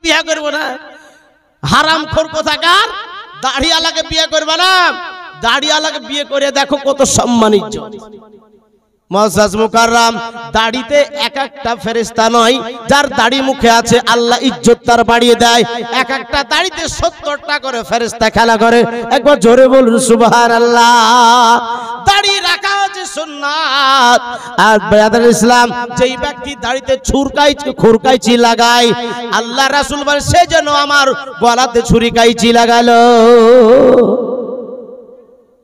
বিয়ে করবো না। হারামখোর কোথাকার, দাড়িওয়ালাকে বিয়ে করবে না। দাড়িওয়ালাকে বিয়ে করে দেখো কত সম্মান ইজ্জত। মুআজ্জাজ মুকাররম, দাড়িতে এক একটা ফেরেশতা নয়, যার দাড়ি মুখে আছে আল্লাহ ইজ্জত তার বাড়িয়ে দেয়। এক একটা দাড়িতে 70টা করে ফেরেশতা খেলা করে। একবার জোরে বলুন সুবহানাল্লাহ। দাড়ি রাখা হচ্ছে সুন্নাত। আর ব্রাদার ইসলাম, যেই ব্যক্তি দাড়িতে খুরকাইচি লাগায়, আল্লাহ রাসূল বলেন সে যেন আমার গলাতে ছুরি কাইচি লাগালো।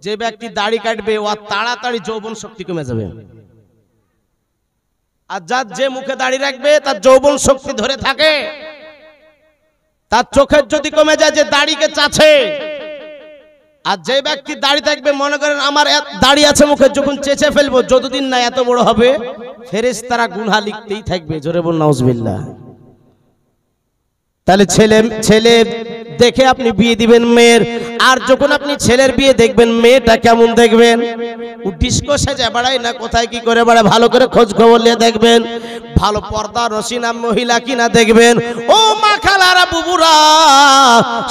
যে ব্যক্তি দাড়ি কাটবে ও তাড়াতাড়ি যৌবন শক্তি কমে যাবে। আর যার যে মুখে দাড়ি রাখবে তার যৌবন শক্তি ধরে থাকে। তার চোখের যদি কমে যায় যে দাড়িকে চাচ্ছে। আর যে ব্যক্তি দাড়ি থাকবে, মনে করেন আমার দাড়ি আছে মুখে, যখন চেঁচে ফেলবো যতদিন না এত বড় হবে ফেরেশতারা গুনাহ লিখতেই থাকবে। জোরে বলুন নাউজুবিল্লাহ। তাহলে ছেলে দেখে আপনি বিয়ে দিবেন মেয়ের। আর যখন আপনি ছেলের বিয়ে দেখবেন, মেয়েটা কেমন দেখবেন? ও ডিস্কো সাজা বাড়ায় না কোথায় কি করে বাড়ায়, ভালো করে খোঁজ খবর নিয়ে দেখবেন। ভালো পর্দা রসিনা মহিলা কিনা দেখবেন। ও মা খালারা বুবুরা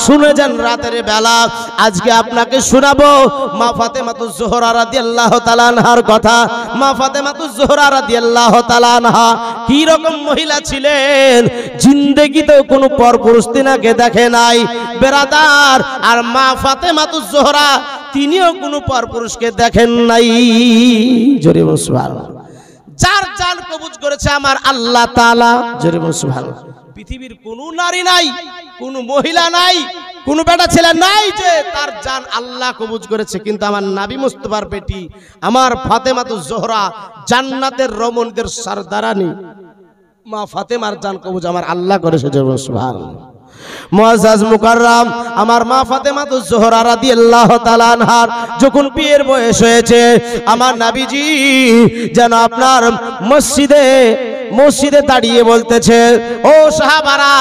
শুনে যান, রাতের বেলা আজকে আপনাকে শোনাবো মা ফাতেমাতুজ জোহরা রাদিয়াল্লাহু তাআলা আনহার কথা। মা ফাতেমাতুজ জোহরা রাদিয়াল্লাহু তাআলা আনহা কি রকম মহিলা ছিলেন, জিন্দেগিতেও কোনো পরপুরুষ তিনাকে দেখে নাই বেরাদার। আর মা ফাতেমাতুজ জোহরা তিনিও কোনো পরপুরুষকে দেখেন নাই। জোরে বলুন সুবহানাল্লাহ। যার জান কবুজ করেছে আমার আল্লাহ তাআলা। জোরে বলুন সুবহানাল্লাহ। পৃথিবীর কোনো নারী নাই, কোনো মহিলা নাই, কোনো বেটা ছেলে নাই যে তার জান আল্লাহ কবুজ করেছে। কিন্তু আমার নবী মুস্তাফার বেটি আমার ফাতেমাতুজ জোহরা জান্নাতের রমণীদের সরদারানি মা ফাতেমার জান কবুজ আমার আল্লাহ করেছে। জোরে বলুন সুবহানাল্লাহ। মুআজ্জাজ মুকাররম, আমার মা ফাতেমাতুজ জোহরা রাদিয়াল্লাহু তাআলা আনহার যখন বিয়ের বয়স হয়েছে, আমার নবীজি যেন আপনার মসজিদে দাঁড়িয়ে বলতেছে, ও সাহাবারা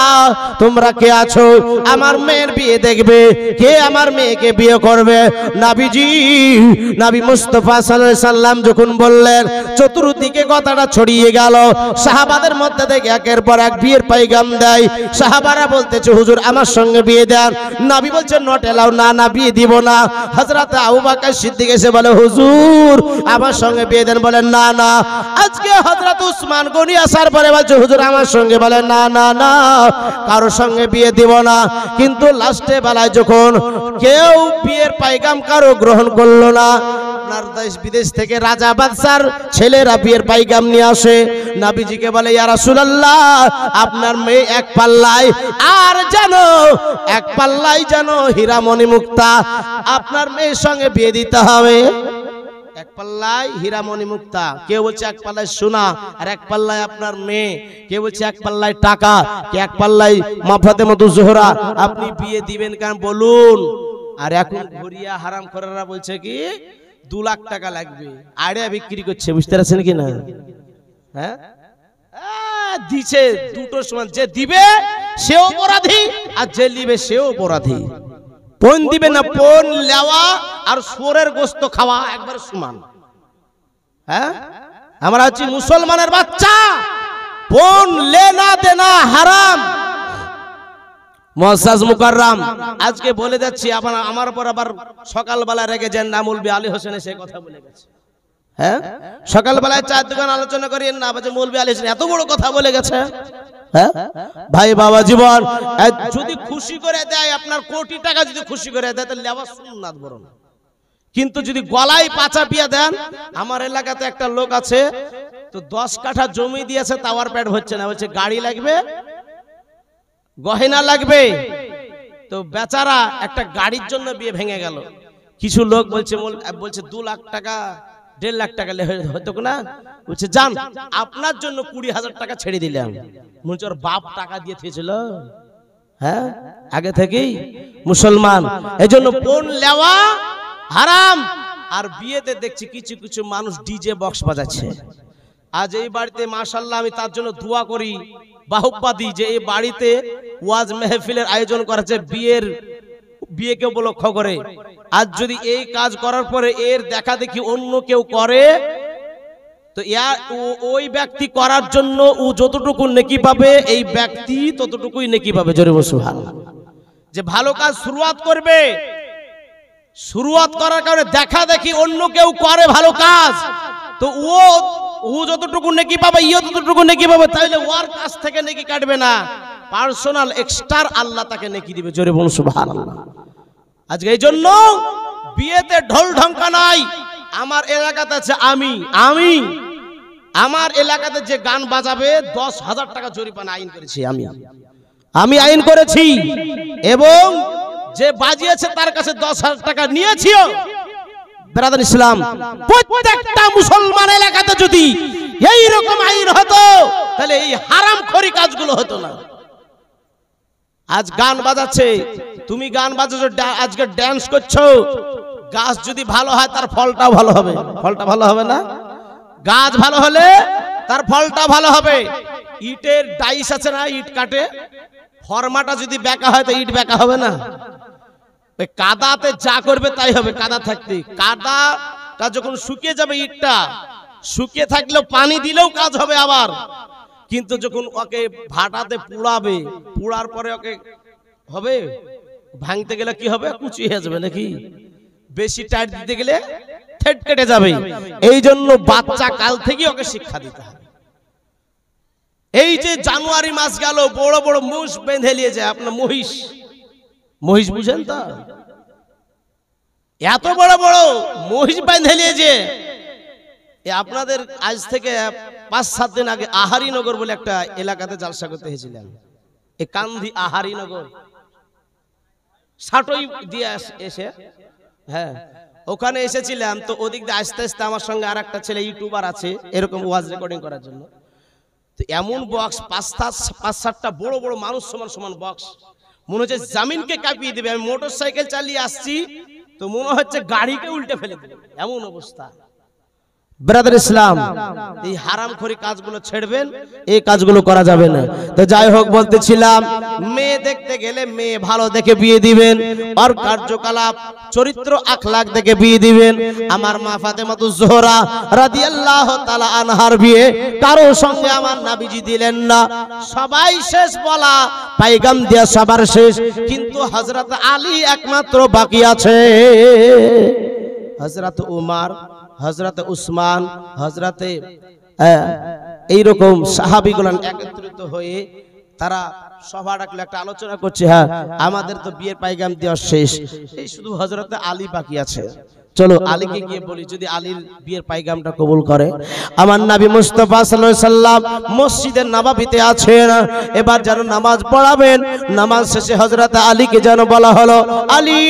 তোমরা কে আছো, আমার মেয়ের বিয়ে দেখবে, কে আমার মেয়েকে বিয়ে করবে? নবী মুস্তাফা সাল্লাল্লাহু আলাইহি সাল্লাম যখন বললেন, চতুর্দিকে কথাটা ছড়িয়ে গেল। সাহাবাদের মধ্যে থেকে একের পর এক বিয়ের পয়গাম দেয়। সাহাবারা বলতেছে, হুজুর আমার সঙ্গে বিয়ে দেন। নবী বলছেন, নট এলাও, না বিয়ে দিব না। হযরত আবু বকর সিদ্দিক এসে বলে, হুজুর আমার সঙ্গে বিয়ে দেন। বলেন না। আজকে হযরত উসমান গনি আসার পরে বলছে, হুজুর আমার সঙ্গে। বলে না কারোর সঙ্গে বিয়ে দিব না। কিন্তু লাস্টে বেলায় যখন কেউ বিয়ের পয়গাম কারো গ্রহণ করলো না, আপনার দেশ বিদেশ থেকে রাজা বাদশার ছেলেরা বিয়ের পয়গাম নিয়ে আসে। নবীজিকে বলে, ইয়া রাসূলুল্লাহ আপনার মেয়ে এক পাল্লায়, আর জানো এক পাল্লায় জানো হীরামণি মুক্তা, আপনার মেয়ের সঙ্গে বিয়ে দিতে হবে। এক পাল্লায় হীরামণি মুক্তা, কেউ বলছে এক পাল্লায় সোনা, আর এক পাল্লায় আপনার মেয়ে, কেউ বলছে এক পাল্লায় টাকা, কে এক পাল্লায় মা ফাতেমাতুজ জোহরা। আপনি বিয়ে দিবেন কেন বলুন? আর এখন ঘুরিয়া হারামখোরেরা বলছে কি 2 লাখ টাকা লাগবে, আড়িয়া বিক্রি করছে। বুঝতে পারছেন কি না? হ্যাঁ দিছে দুটো সমান, যে দিবে সেও অপরাধী আর যে নিবে সেও অপরাধী। পণ দিবে না, পণ নেওয়া আর শুয়োরের গোশত খাওয়া একবার সমান। হ্যাঁ আমরা হচ্ছি মুসলমানের বাচ্চা, পণ লেনা দেনা হারাম। মুআজ্জাজ মুকাররম, আজকে বলে যাচ্ছি, আমার উপর আবার সকালবেলা রেগে যান না, মৌলভী আলী হোসেন সে কথা বলে গেছে। হ্যাঁ সকালবেলায় চার দোকান আলোচনা করিয়েন না, বলছে মৌলভী আলী হোসেন এত বড় কথা বলে গেছে। হ্যাঁ ভাই বাবা জীবন যদি খুশি করে দেয়, আপনার কোটি টাকা যদি খুশি করে দেয় তাহলে আবার সুন্নাত বরং। কিন্তু যদি গলায় পাচা পিয়া দেন, আমার এলাকাতে একটা লোক আছে তো 10 কাঠা জমি দিয়েছে, তাওয়ার পেট হচ্ছে না, বলছে গাড়ি লাগবে, গহনা লাগবে। তো বেচারা একটা গাড়ির জন্য বিয়ে ভেঙে গেল। কিছু লোক বলছে 2 লাখ টাকা 1.5 লাখ টাকা হয়তো না, বলছে যান আপনার জন্য 20,000 টাকা ছেড়ে দিলাম। মনে হচ্ছে ওর বাপ টাকা দিয়ে দিয়েছিল। হ্যাঁ আগে থেকেই মুসলমান, এজন্য পণ নেওয়া হারাম। আর বিয়েতে দেখছি কিছু কিছু মানুষ ডিজে বক্স বাজাচ্ছে। আজ এই বাড়িতে মাশাআল্লাহ আমি তার জন্য দোয়া করি, বাহুব্বা দিই যে এই বাড়িতে ওয়াজ মেহফিলের আয়োজন করেছে বিয়েকে উপলক্ষ করে। আজ যদি এই কাজ করার পরে এর দেখা দেখি অন্য কেউ করে, তো ওই ব্যক্তি করার জন্য ও যতটুকু নেকি পাবে এই ব্যক্তি ততটুকুই নেকি পাবে। জোরে বলুন সুবহানাল্লাহ। যে ভালো কাজ শুরুয়াত করবে, শুরুয়াত করার কারণে দেখা দেখি অন্য কেউ করে ভালো কাজ, তো ও যতটুকু নেকি পাবে ইও ততটুকু নেকি পাবে, তাইলে ওর কাছ থেকে নেকি কাটবে না, পার্সোনাল এক্সট্রা আল্লাহ তাকে নেকি দিবে। জোরে বলুন সুবহানাল্লাহ। আজকে এই জন্য বিয়েতে ঢোল ঢঙ্কা নাই। আমার এলাকাতে আছে আমি আমার এলাকাতে যে গান বাজাবে 10,000 টাকা জরিমানা আইন করেছি আমি আইন করেছি, এবং যে বাজিয়েছে তার কাছে 10,000 টাকা নিয়েছিও। ব্রাদার ইসলাম, প্রত্যেকটা মুসলমান এলাকাতে যদি এই রকম আইন হতো তাহলে এই হারামখোরি কাজগুলো হতো না। আজ গান বাজাচ্ছে, তুমি গান বাজাচ্ছো, আজকে ড্যান্স করছো, গাছ যদি ভালো হয় তার ফলটাও ভালো হবে। ফলটা ভালো হবে না? গাছ ভালো হলে তার ফলটা ভালো হবে। ইটের ডাইস আছে না, ইট কাটে, ফরমাটা যদি বেঁকা হয় তো ইট বেঁকা হবে না? কাদাতে যা করবে তাই হবে। কাদা থাকতে, কাদাটা যখন শুকিয়ে যাবে, ইটটা শুকিয়ে থাকলেও পানি দিলেও কাজ হবে আবার। কিন্তু যখন ওকে ভাটাতে পুড়াবে, পুড়ার পরে ওকে হবে ভাঙতে গেলে কি হবে? কুচি হয়ে যাবে নাকি? বেশি টাইট দিতে গেলে থেট কেটে যাবে। এই জন্য বাচ্চা কাল থেকে ওকে শিক্ষা দিতে হবে। এই যে জানুয়ারি মাস গেল, বড় বড় মোষ বেঁধে নিয়ে যায়, আপনার মহিষ বুঝেন তো? এত বড় বড় মহিষ বেঁধে নিয়েছে। আপনাদের আজ থেকে 5-7 দিন আগে আহারিনগর বলে একটা এলাকাতে জালসা করতে এসেছিলেন। এই কান্ধি আহারিনগর সাটই দিয়ে এসে, হ্যাঁ ওখানে এসেছিলাম। তো ওদিক দিয়ে আস্তে আস্তে আমার সঙ্গে আর একটা ছেলে ইউটিউবার আছে এরকম ওয়াজ রেকর্ডিং করার জন্য। তো এমন বক্স 5-7টা বড় বড় মানুষ সমান সমান বক্স, মনে হচ্ছে জামিনকে কাঁপিয়ে দেবে। আমি মোটর সাইকেল চালিয়ে আসছি তো মনে হচ্ছে গাড়িকে উল্টে ফেলে দেবে, এমন অবস্থা। ব্রাদার ইসলাম, এই হারামখোরি কাজগুলো ছেড়বেন, এই কাজগুলো করা যাবে না। তো যাই হোক, বলতেছিলাম মেয়ে দেখতে গেলে মেয়ে ভালো দেখে বিয়ে দিবেন, আর কার্যকলাপ চরিত্র আখলাক দেখে বিয়ে দিবেন। আমার মা ফাতেমাতুজ জোহরা রাদিয়াল্লাহু তাআলা আনহার বিয়ে কারো সঙ্গে আমার নবীজি দিলেন না। সবাই শেষ বলা, পায়গাম দিয়া সবার শেষ, কিন্তু হযরত আলী একমাত্র বাকি আছে। হযরত উমর, হযরত উসমান, হযরতে এইরকম সাহাবীগুলান একত্রিত হয়ে তারা সভা ডাকলে একটা আলোচনা করছে। হ্যাঁ, আমাদের তো বিয়ের পায়গাম দেওয়া শেষ, এই শুধু হযরত আলী বাকি আছে। চলো আলীকে গিয়ে বলি, যদি আলীর বিয়ের পায়গামটা কবুল করে। আমার নবী মুস্তাফা সাল্লাল্লাহু আলাইহি সাল্লাম মসজিদে নববীতে আছেন, এবার যেন নামাজ পড়াবেন। নামাজ শেষে হযরত আলীকে যেন বলা হলো, আলী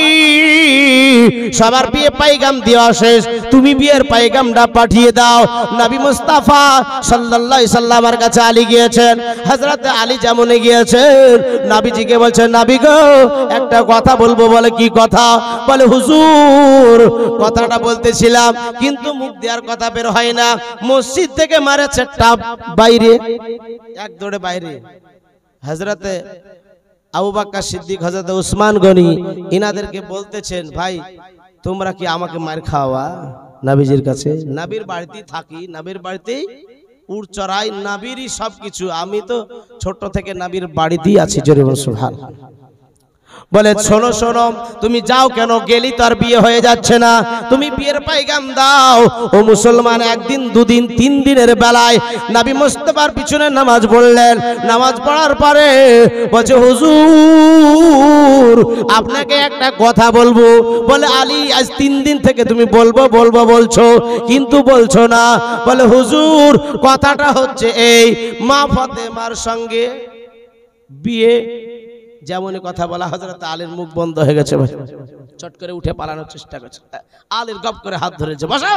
সবার বিয়ে পায়গাম দেওয়া শেষ, তুমি বিয়ের পায়গামটা পাঠিয়ে দাও। নবী মুস্তাফা সাল্লাল্লাহু আলাইহি সাল্লামের কাছে আলী গিয়েছেন। হযরত আলী যেমন গিয়েছেন, নবীজিকে বলছেন, নবী গো একটা কথা বলবো। বলে কি কথা? বলে হুজুর কথাটা বলতেছিলাম কিন্তু মুখ দেওয়ার কথা বের হয় না। মসজিদ থেকে মারেছে টাপ বাইরে, এক দৌড়ে বাইরে। হযরতে আবু বকর সিদ্দিক, হযরতে উসমান গনি ইনাদেরকে বলতেছেন, ভাই তোমরা কি আমাকে মার খাওয়া? নবীজির কাছে, নবীর বাড়িতে থাকি, নবীর বাড়িতেই উড় চড়াই, নবীরই সবকিছু, আমি তো ছোট থেকে নবীর বাড়িতেই আছি। জোরে বলুন সুবহানাল্লাহ। বলে শোনো শোনো, তুমি যাও কেন? গেলি তো আর বিয়ে হয়ে যাচ্ছে না, তুমি বিয়ের পায়গাম দাও। ও মুসলমান, একদিন দুদিন 3 দিনের বেলায় নবী মুস্তাফার পিছনে নামাজ পড়লেন। নামাজ পড়ার পরে বলছে, হুজুর আপনাকে একটা কথা বলবো। বলে আলী আজ 3 দিন থেকে তুমি বলবো বলবো বলছো কিন্তু বলছো না। বলে হুজুর কথাটা হচ্ছে এই, মা ফাতেমার সঙ্গে বিয়ে। যেমনই কথা বলা, হযরত আলীর মুখ বন্ধ হয়ে গেছে, চট করে উঠে পালানোর চেষ্টা করছে। আলীর গপ করে হাত ধরেছে, বসো।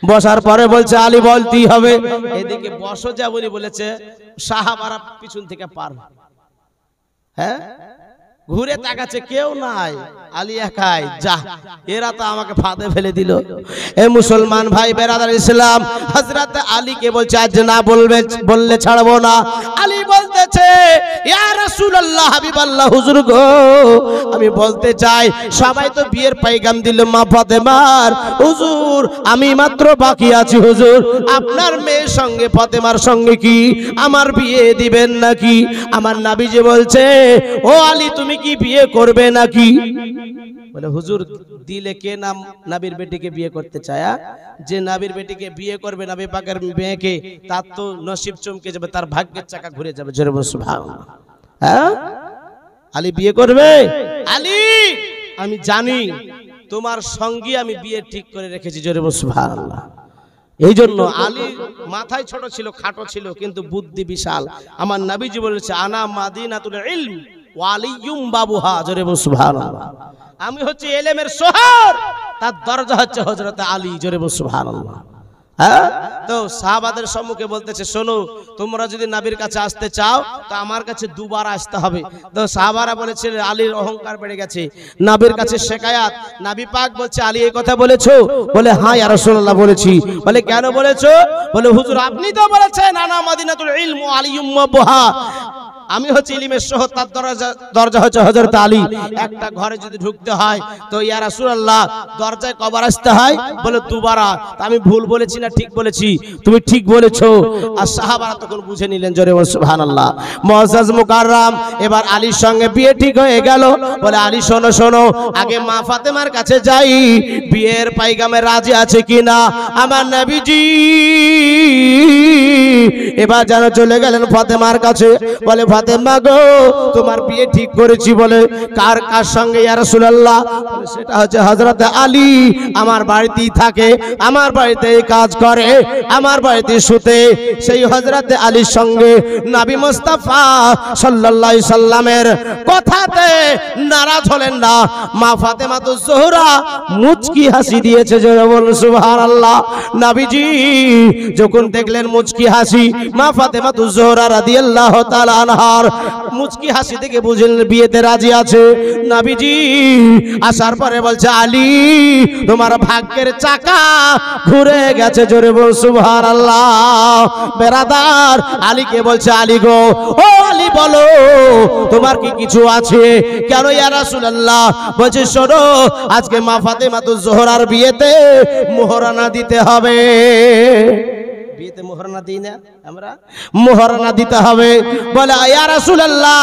বসার পরে বলছে, আলী বলতেই হবে। এদিকে বসো যেমনই বলেছে, সাহাবারা পিছন থেকে পার, হ্যাঁ ঘুরে তাকাচ্ছে, কেউ নাই, আলী একাই। যা, এরা তো আমাকে ফাঁদে ফেলে দিল। এ মুসলমান ভাই বেরাদার ইসলাম, হযরত আলীকে বলছে, আজ না বললে ছাড়বো না। আলী বলতেছে, ইয়া রাসূলুল্লাহ হাবিবাল্লাহ হুজুর গো আমি বলতে চাই সবাই তো বিয়ের পাইগাম দিল মা ফাতেমার, হুজুর আমি মাত্র বাকি আছি হুজুর, আপনার মেয়ের সঙ্গে ফাতেমার সঙ্গে কি আমার বিয়ে দিবেন নাকি? আমার নবীজি বলছে ও আলী তুমি কি বিয়ে করবে নাকি? বলে হুজুর দিলে কে নাম নবীর বেটিকে বিয়ে করতে চায়? যে নবীর বেটিকে বিয়ে করবে নবী পাকের মেয়েকে তার তো নসিব চমকে যাবে, তার ভাগ্যের চাকা ঘুরে যাবে। জোরে বল সুবহানাল্লাহ। হ্যাঁ আলী বিয়ে করবে? আলী আমি জানি তোমার সঙ্গী আমি বিয়ে ঠিক করে রেখেছি। জোরে বল সুবহানাল্লাহ। এই জন্য আলী মাথায় ছোট ছিল, খাটো ছিল, কিন্তু বুদ্ধি বিশাল। আমার নবীজি বলেছে আনা মাদিনাতুল ইলম ওয়া আলিয়ুম বাবুহা। জোরে বল সুবহানাল্লাহ। আমি হচ্ছে ইলমের শহর, তার দরজা হচ্ছে হযরত আলী। জোরে বল সুবহানাল্লাহ। হ্যাঁ তো সাহাবাদের সম্মুখে বলতেছে শোনো তোমরা যদি নবীর কাছে আসতে চাও তো আমার কাছে দুবার আসতে হবে। তো সাহাবারা বলেছে আলীর অহংকার বেড়ে গেছে, নবীর কাছে শিকায়াত। নবী পাক বলছে আলী এই কথা বলেছো? বলে হ্যাঁ ইয়া রাসূলুল্লাহ বলেছি। বলে কেন বলেছো? বলে হুজুর আপনি তো বলেছেন আনা মাদিনাতুল ইলম ওয়া আলিয়ুম বাবুহা, আমি হচ্ছে ইলমের শহর, তার দরজা হচ্ছে হযরত আলী। একটা ঘরে যদি ঢুকতে হয় তো ইয়া রাসূলুল্লাহ দরজায় কবার আসতে হয়? বলে দুবার। আমি ভুল বলেছি না ঠিক বলেছি? তুমি ঠিক বলেছো। আর সাহাবারা তখন বুঝে নিলেন। জোরে বল সুবহানাল্লাহ। মুআজ্জাজ মুকাররম এবার আলীর সঙ্গে বিয়ে ঠিক হয়ে গেল। বলে আলী শোনো শোনো আগে মা ফাতেমার কাছে যাই, বিয়ের পাইগামে রাজি আছে কিনা। আমার নবীজি এবার যেন চলে গেলেন ফাতেমার কাছে। বলে ফাতেমা গো তোমার বিয়ে ঠিক করেছি। বলে কার কার সঙ্গে ইয়া রাসূলুল্লাহ? সেটা হচ্ছে হযরত আলী, আমার বাড়িতেই থাকে, আমার বাড়িতে কাজ করে, আমার বাড়িতে শুতে। সেই হযরত আলীর সঙ্গে নবী মুস্তাফা সাল্লাল্লাহু আলাইহি সাল্লামের কথাতে নারাজ হলেন না। মা ফাতেমাতুজ জোহরা মুচকি হাসি দিয়েছে। জোরে বলুন সুবহানাল্লাহ। নবীজি যখন দেখলেন মুচকি হাসি মা ফাতেমাতুজ জোহরা রাদিয়াল্লাহু তাআলা আনহার মুচকি হাসি দেখে বুঝলেন বিয়েতে রাজি আছে। নবীজি আসার পরে বলছে আলী তোমার ভাগ্যের চাকা ঘুরে গেছে। জোরে বল সুবহানাল্লাহ। বেরাদার আলীকে বলছে আলী গো ও আলী বলো তোমার কি কিছু আছে? কেন ইয়া রাসূলুল্লাহ? বলছে শোনো আজকে মা ফাতেমাতুজ জোহরার বিয়েতে মোহরানা দিতে হবে। বিয়েতে মোহরানা দিই না আমরা? মোহরানা দিতে হবে। বলে ইয়া রাসূলুল্লাহ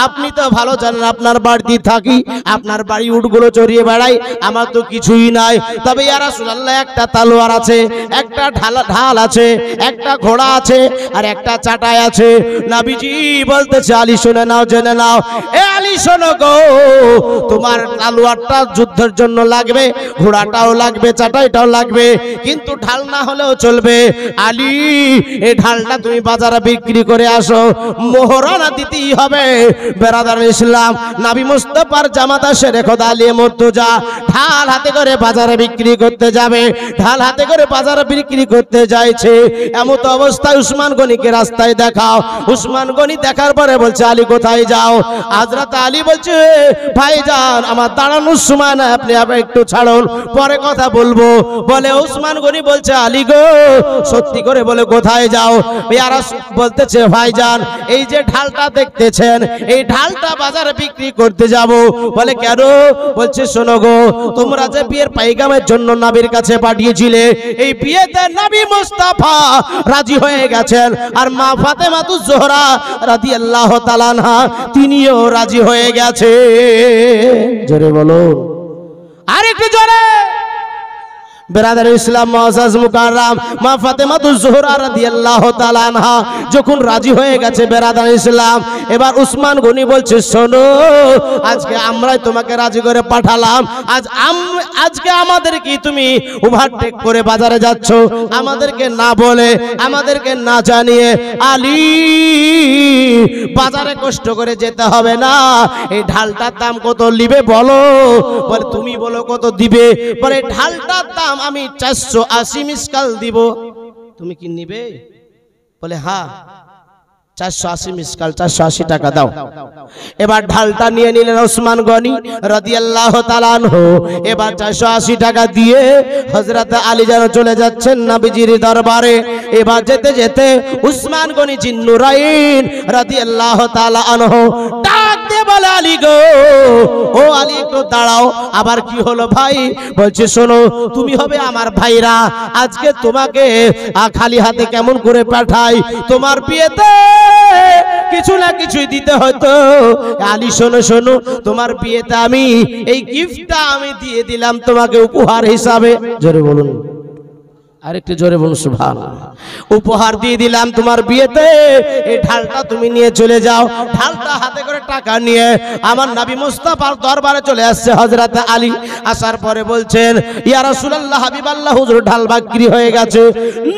আপনি তো ভালো জানেন আপনার বাড়িতে থাকি, আপনার বাড়ি উটগুলো চড়িয়ে বেড়াই, আমার তো কিছুই নাই। তবে ইয়া রাসূলুল্লাহ একটা তলোয়ার আছে, একটা ঢাল আছে, একটা ঘোড়া আছে, আর একটা চাটাই আছে। নবীজি বলতেছে আলী শুনে নাও জেনে নাও। এ আলী শোনো গো তোমার তলোয়ারটা যুদ্ধের জন্য লাগবে, ঘোড়াটাও লাগবে, চাটাইটাও লাগবে, কিন্তু ঢাল না হলেও চলবে। আলী এই ঢালটা তুমি বাজারে বিক্রি করে আসো, মোহরানা দিতেই হবে। বেরাদার ইসলাম নবী মুস্তাফার জামাতা শেরে খোদা আলী মুর্তজা ঢাল হাতে করে বাজারে বিক্রি করতে যাবে। ঢাল হাতে করে বাজারে বিক্রি করতে যাইছে, এমন তো অবস্থায় উসমান গনিকে রাস্তায় দেখাও। উসমান গনি দেখার পরে বলছে আলী কোথায় যাও? হযরত আলী বলছে ভাইজান আমার দাঁড়ানোর সময় না, আপনি একটু ছাড়ুন, পরে কথা বলবো। বলে উসমান গনি বলছে আলী গো সত্যি করে বলে কোথায় যাও? ইয়ারা বলতেছে ভাইজান এই যে ঢালটা দেখতেছেন এই ঢালটা বাজারে বিক্রি করতে যাব। বলে কেন? বলছে শোনো গো তোমরা যে বিয়ের পাইগামের জন্য নবীর কাছে পাঠিয়েছিলে, এই বিয়েতে নবী মুস্তাফা রাজি হয়ে গেছেন, আর মা ফাতেমাতুজ জোহরা রাদিয়াল্লাহু তাআলা আনহা তিনিও রাজি হয়ে গেছে। জোরে বলো আরেকটু জোরে। বেরাদার ইসলাম মুআজ্জাজ মুকাররম মা ফাতেমাতুজ জোহরা রাদিয়াল্লাহু তাআলা আনহা যখন রাজি হয়ে গেছে বেরাদার ইসলাম, এবার উসমান গনি বলছে শোনো আজকে আমরাই তোমাকে রাজি করে পাঠালাম, আজকে আমাদের কি তুমি ওভারটেক করে বাজারে যাচ্ছ, আমাদেরকে না বলে আমাদেরকে না জানিয়ে। আলী বাজারে কষ্ট করে যেতে হবে না, এই ঢালটার দাম কত নিবে বলো? বলে তুমি বলো কত দিবে? বলে ঢালটার দাম আমি 480 মিসকাল দিব, তুমি কি নিবে? বলে হ্যাঁ 480 মিসকাল, 480 টাকা দাও। এবার ঢালটা নিয়ে নিলেন ওসমান গনি রাদিয়াল্লাহু তাআলা আনহু। এবার 480 টাকা দিয়ে হযরত আলী যেন চলে যাচ্ছেন নবীজির দরবারে। এবার যেতে যেতে উসমান গনি জিন্নুরাইন রাদিয়াল্লাহু তাআলা আনহু ডাক দিয়ে বলে, আলী গো, ও আলী একটু দাঁড়াও। আবার কি হলো ভাই? বলছে শোনো, তুমি হবে আমার ভাইরা, আজকে তোমাকে খালি হাতে কেমন করে পাঠাই, তোমার বিয়েতে কিছু না কিছুই দিতে হতো। আলী শোনো শোনো, তোমার বিয়েতে আমি এই গিফটটা আমি দিয়ে দিলাম তোমাকে উপহার হিসাবে। জোরে বলুন, আরেকটু জোরে বলুন সুবহানাল্লাহ। উপহার দিয়ে দিলাম তোমার বিয়েতে, এই ঢালটা তুমি নিয়ে চলে যাও। ঢালটা হাতে করে টাকা নিয়ে আমার নবী মুস্তাফার দরবারে চলে আসছে হযরত আলী। আসার পরে বলছেন, ইয়া রাসূলুল্লাহ, হাবিবাল্লাহ, হুজুর ঢাল বিক্রি হয়ে গেছে।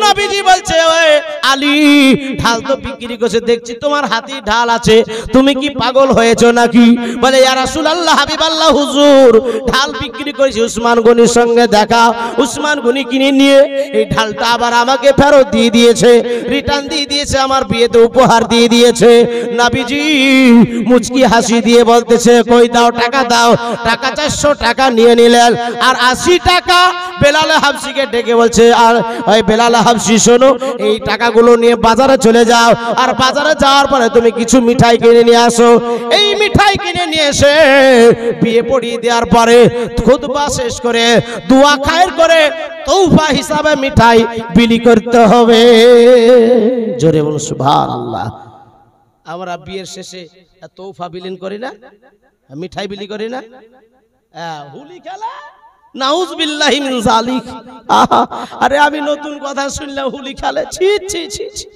নবীজি বলছে, ওই আলী, ঢাল তো বিক্রি করছে, দেখছি তোমার হাতে ঢাল আছে, তুমি কি পাগল হয়েছো নাকি? বলে, ইয়া রাসূলুল্লাহ, হাবিবাল্লাহ, হুজুর ঢাল বিক্রি করেছি, উসমান গনির সঙ্গে দেখা, উসমান গনি কিনে নিয়ে এই ঢালটা আবার আমাকে ফেরত দিয়ে দিয়েছে, রিটার্ন দিয়ে দিয়েছে, আমার বিয়েতে উপহার দিয়ে দিয়েছে। নবীজি মুচকি হাসি দিয়ে বলতেছে, কই দাও, টাকা দাও। টাকা 400 টাকা নিয়ে নিলেন, আর 80 টাকা বেলাল হাবশিকে ডেকে বলছে, আর ওই বেলাল হাবশি শোনো, এই টাকাগুলো নিয়ে বাজারে চলে যাও, আর বাজারে যাওয়ার পরে তুমি কিছু মিঠাই কিনে নিয়ে আসো। এই মিঠাই কিনে নিয়ে এসে বিয়ে পড়িয়ে দেওয়ার পরে খুতবা শেষ করে দোয়া খায়ের করে তৌফা হিসাবে মিঠাই বিলি করতে হবে। জোরে বলুন সুবহানাল্লাহ। আমরা বিয়ের শেষে তৌফা বিলীন করি না, মিঠাই বিলি করি না, হুলি খেলা, নাউজুবিল্লাহি মিন যালিক। আরে আমি নতুন কথা শুনলাম, হুলি খেলে, ছি ছি ছি ছি,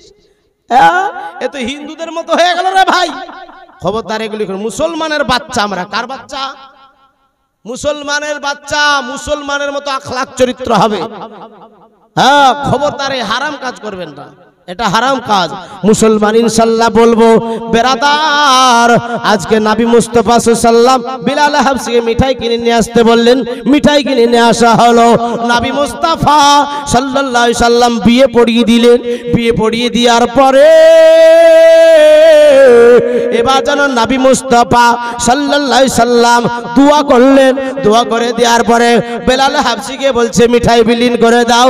এ তো হিন্দুদের মতো হয়ে গেল রে ভাই। খবরদার এগুলি করে। মুসলমানের বাচ্চা আমরা, কার বাচ্চা? মুসলমানের বাচ্চা, মুসলমানের মতো আখলাক চরিত্র হবে। হ্যাঁ, খবরদার এই হারাম কাজ করবেন না, এটা হারাম কাজ। মুসলমান ইনশাআল্লাহ বলবো, বেরাদার, আজকে নবী মুস্তাফা সাল্লাল্লাহু বিলাল হাবশিকে মিঠাই কিনে নিয়ে আসতে বললেন, মিঠাই কিনে নিয়ে আসা হলো। নবী মুস্তাফা সাল্লাল্লাহু আলাইহি সাল্লাম বিয়ে পড়িয়ে দিলেন। বিয়ে পড়িয়ে দেওয়ার পরে এবার যেন নবী মুস্তাফা সাল্লাল্লাহু আলাইহি সাল্লাম দোয়া করলেন। দোয়া করে দেওয়ার পরে বেলাল হাবশিকে বলছে, মিঠাই বিলীন করে দাও।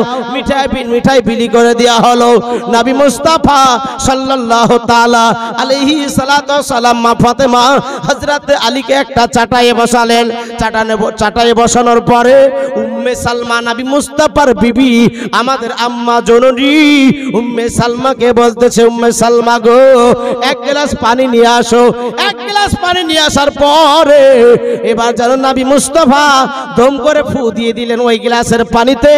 মিঠাই বিলি করে দেওয়া হলো। নবী মুস্তাফা সাল্লাল্লাহু তাআলা আলাইহি সালাতু সালাম মা ফাতেমা হযরত আলীকে একটা চাটায়ে বসালেন। চাটায়ে বসানোর পরে উম্মে সালমা, নবী মুস্তাফার বিবি, আমাদের আম্মা জননী উম্মে সালমাকে বলতেছে, উম্মে সালমা গো, এক গ্লাস পানি নিয়ে আসো। এক গ্লাস পানি নিয়ে আসার পরে এবার যেন নবী মুস্তাফা দম করে ফু দিয়ে দিলেন ওই গ্লাসের পানিতে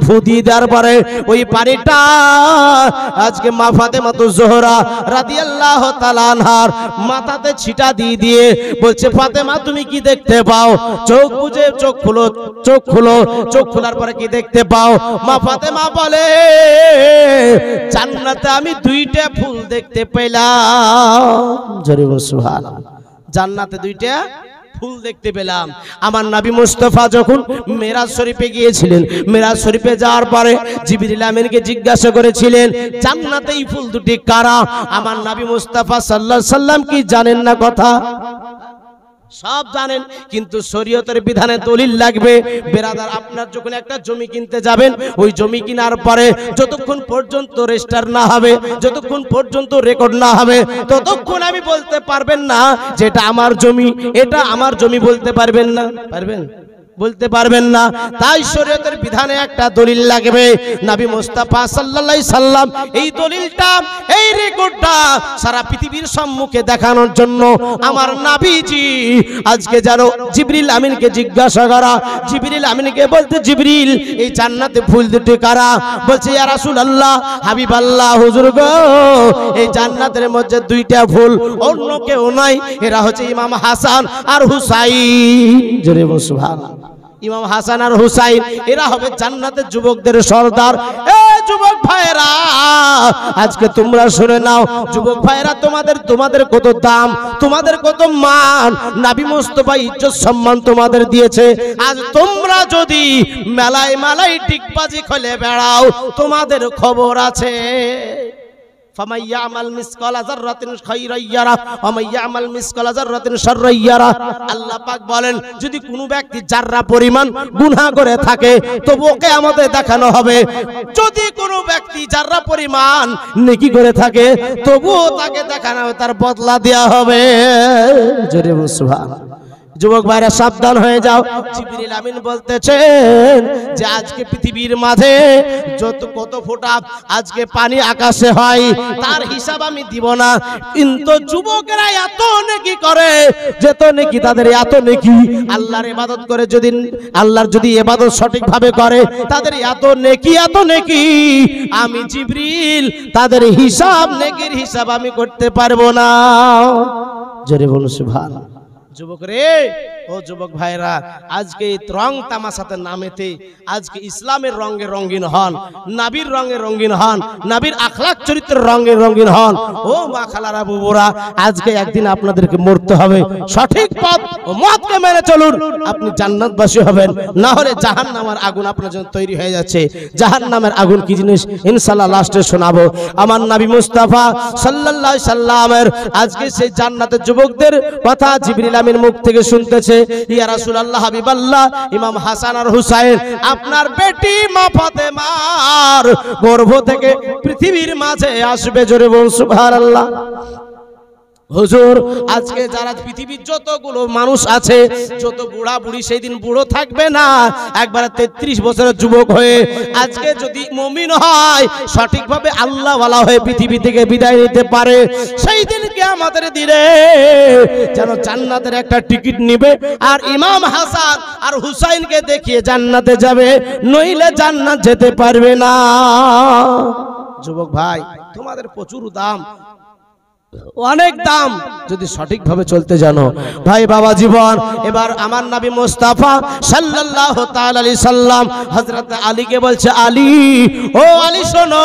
ফু দিয়ে দেওয়ার পরে ওই পানিটা আজকে মা ফাতেমাতুজ জোহরা রাদিয়াল্লাহু তাআলা আনহার মাথাতে ছিটা দিয়ে দিয়ে বলছে, ফাতেমা তুমি কি দেখতে পাও? চোখ বুজে চোখ খুলো, চোখ খুলো। চোখ খোলার পরে কি দেখতে পাও? মা ফাতেমা বলে, জান্নাতে আমি 2টা ফুল দেখতে পেলাম। জোরে বল সুবহানাল্লাহ। জান্নাতে 2টা ফুল দেখতে পেলাম। আমার নবী মুস্তাফা যখন মেরাজ শরীফে গিয়েছিলেন, মেরাজ শরীফে যাওয়ার পরে জিবরিল আমিনকে জিজ্ঞাসা করেছিলেন, জান্নাতে এই ফুল দুটি কারা? আমার নবী মুস্তাফা সাল্লাল্লাহু আলাইহি সাল্লাম কি জানেন না কথা? সব জানেন, কিন্তু শরীয়তের বিধানে দলিল লাগবে। বেরাদার, আপনার যখন একটা জমি কিনতে যাবেন, ওই জমি কেনার পরে যতক্ষণ পর্যন্ত রেজিস্টার না হবে, যতক্ষণ পর্যন্ত রেকর্ড না হবে, ততক্ষণ আমি বলতে পারবেন না যে এটা আমার জমি, এটা আমার জমি বলতে পারবেন না। পারবেন? বলতে পারবেন না। তাই শরীয়তের বিধানে একটা দলিল লাগবে। নবী মুস্তাফা সাল্লাল্লাহু আলাইহি সাল্লাম এই দলিলটা, এই রেকর্ডটা সারা পৃথিবীর সম্মুখে দেখানোর জন্য আমার নবীজি আজকে যারা জিবরিল আমিনকে জিজ্ঞাসা করা, জিবরিল আমিনকে বলতে, জিবরিল এই জান্নাতে ফুল দুটি কারা? বলছে, ইয়া রাসূলুল্লাহ, হাবিবাল্লাহ, হুজুর গো, এই জান্নাতের মধ্যে 2টা ফুল, অন্য কেউ নাই, এরা হচ্ছে ইমাম হাসান আর হুসাইন। জোরে বল সুবহানাল্লাহ। ইমাম হাসান আর হুসাইন, এরা হবে জান্নাতের যুবকদের সর্দার। এ যুবক ভাইরা, আজকে তোমরা শুনে নাও। যুবক ভাইরা, তোমাদের কত দাম, তোমাদের কত মান, নবী মুস্তাফা ইজ্জত সম্মান তোমাদের দিয়েছে। আজ তোমরা যদি মেলায় টিকবাজি খুলে বেড়াও, তোমাদের খবর আছে। ফামান ইয়ামাল মিসকালা যাররাতিন খায়রান ইয়ারা ওয়া মান ইয়ামাল মিসকালা যাররাতিন শাররান ইয়ারা। আল্লাহ পাক বলেন যদি কোনো ব্যক্তি যাররা পরিমাণ গুনাহ করে থাকে তবু কিয়ামতে দেখানো হবে। যদি কোনো ব্যক্তি যাররা পরিমাণ নেকি করে থাকে তবুও তাকে দেখানো হবে, তার বদলা দেওয়া হবে। জোরে বলুন সুবহানাল্লাহ। যুবক ভাইরা সাবধান হয়ে যাও। জিবরিল আমিন বলতেছেন যে আজকে পৃথিবীর মাঝে যত কত ফোঁটা আজকে পানি আকাশে হয় তার হিসাব আমি দিব না, কিন্তু যুবকেরা এত নেকি করে, যত নেকি তাদের এত নেকি, আল্লাহর ইবাদত করে যদি আল্লাহর যদি ইবাদত সঠিকভাবে করে তাদের এত নেকি আমি জিবরিল তাদের হিসাব নেকির হিসাব আমি করতে পারবো না। জোরে বলুন সুবহানাল্লাহ। যুবক রে, ও যুবক ভাইরা, আজকে এই রং তামাশাতে নামেতে আজকে ইসলামের রঙে রঙিন হন, নবীর রঙে রঙিন হন, নবীর আখলাক চরিত্রের রঙে রঙিন হন। ও মা খালারা বুবুরা, আজকে একদিন আপনাদেরকে মরতে হবে। সঠিক পথ ও মতকে মেনে চলুন, আপনি জান্নাতবাসী হবেন, না হলে জাহান্নামের আগুন আপনার জন্য তৈরি হয়ে যাচ্ছে। জাহান্নামের আগুন কি জিনিস ইনশাআল্লাহ লাস্টে শোনাবো। আমার নবী মুস্তাফা সাল্লাল্লাহু আলাইহি সাল্লামের আজকে সেই জান্নাতের যুবকদের কথা জিবরিল আমিন মুখ থেকে শুনতেছে। ইয়া রাসূলুল্লাহ, হাবিবাল্লাহ, ইমাম হাসান আর হুসাইন আপনার বেটি মা ফাতেমার গর্ভ থেকে পৃথিবীর মাঝে আসবে। জোরে বলুন সুবহানাল্লাহ। হুজুর, আজকে যারা পৃথিবীর যতগুলো মানুষ আছে, যত বুড়া বুড়ি সেই দিন বুড়ো থাকবে না, একবারে 33 বছরের যুবক হয়ে আজকে যদি মুমিন হয়, সঠিকভাবে আল্লাহওয়ালা হয়ে পৃথিবী থেকে বিদায় নিতে পারে, সেই দিনকে আমাদের দিনে যেন জান্নাতের একটা টিকিট নিবে আর ইমাম হাসান আর হুসাইনকে দেখিয়ে জান্নাতে যাবে, নইলে জান্নাত যেতে পারবে না। যুবক ভাই, তোমাদের প্রচুর দাম, অনেক দাম, যদি সঠিকভাবে চলতে জানো। ভাই বাবা জীবন, এবার আমার নবী মুস্তাফা সাল্লাল্লাহু তাআলা আলাইহি সাল্লাম হযরত আলীকে বলছে, আলী, ও আলী শোনো,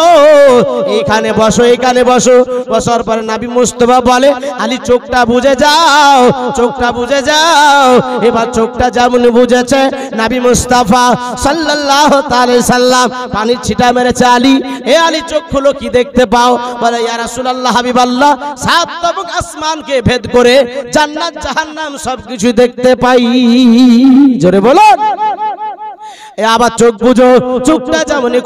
এখানে বসো, এখানে বসো। বসার পরে নবী মুস্তাফা বলে, আলী চোখটা বুজে যাও, চোখটা বুজে যাও। এবার চোখটা যেমন বুঝেছে, নবী মুস্তাফা সাল্লাল্লাহু তাআলা আলাইহি সাল্লাম পানির ছিটা মেরেছে। আলী, এ আলী চোখ খুলো, কি দেখতে পাও? বলে, ইয়া রাসূলুল্লাহ, হাবিবাল্লাহ, সাত তবক আসমানকে ভেদ করে জান্নাত জাহান্নাম সবকিছু দেখতে পাই। জোরে বলুন। আবার চোখ বুঝো, চোখটা যেমনই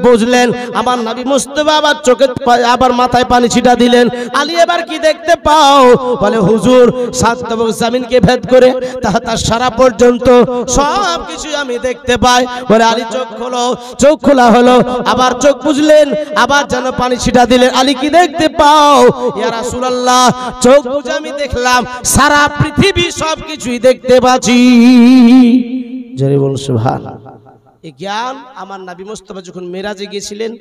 বুঝলেন, আমার নবী মুস্তাফা আবার চোখে আবার মাথায় পানি ছিটা দিলেন। আলী, এবার কি দেখতে পাও? বলে, হুজুর, সাত তবক জমিনকে ভেদ করে তার সারা পর্যন্ত সব কিছু আমি দেখতে পাই। বলে, আলী চোখ খোলো। চোখ খোলা হলো, আবার চোখ বুঝলেন, আবার যেন পানি ছিটা দিলেন। আলী, কি দেখতে পাও? ইয়া রাসূলুল্লাহ, চোখ বুঝে আমি দেখলাম সারা পৃথিবী সব কিছুই দেখতে পাচ্ছি। জোরে বলুন সুবহানাল্লাহ। এই জ্ঞান আমার নবী মুস্তাফা যখন মেরাজে গিয়েছিলেন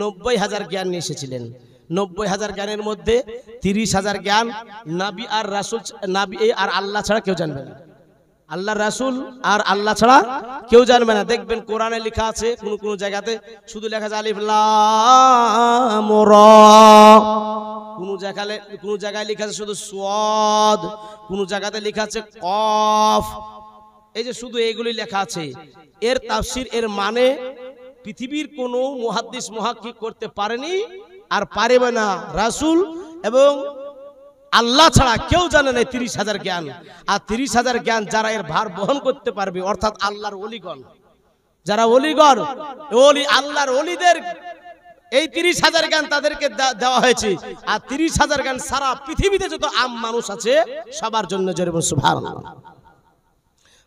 90,000 জ্ঞান নিয়ে এসেছিলেন। 90,000 জ্ঞানের মধ্যে 30,000 জ্ঞান নবী আর রাসূল, নবী আর আল্লাহ ছাড়া কেউ জানবে না। আল্লাহর রাসূল আর আল্লাহ ছাড়া কেউ জানবে না। দেখবেন কোরআনে লেখা আছে কোন কোন জায়গাতে শুধু লেখা আছে আলিফ লাম রা, কোন জায়গায় লেখা আছে শুধু সাদ, কোন জায়গাতে লেখা আছে কফ। এই যে শুধু এইগুলি লেখা আছে, এর তাফসীর, এর মানে পৃথিবীর কোনো মুহাদ্দিস মুহাক্কিক করতে পারেনি আর পারবে না। রাসূল এবং আল্লাহ ছাড়া কেউ জানে না 30,000 জ্ঞান। আর 30,000 জ্ঞান যারা এর ভার বহন করতে পারবে, অর্থাৎ আল্লাহর ওলিগণ, যারা ওলিগণ, ওলি আল্লাহর ওলিদের এই 30,000 জ্ঞান তাদেরকে দেওয়া হয়েছে। আর 30,000 জ্ঞান সারা পৃথিবীতে যত আম মানুষ আছে সবার জন্য। জোরে বলুন সুবহানাল্লাহ।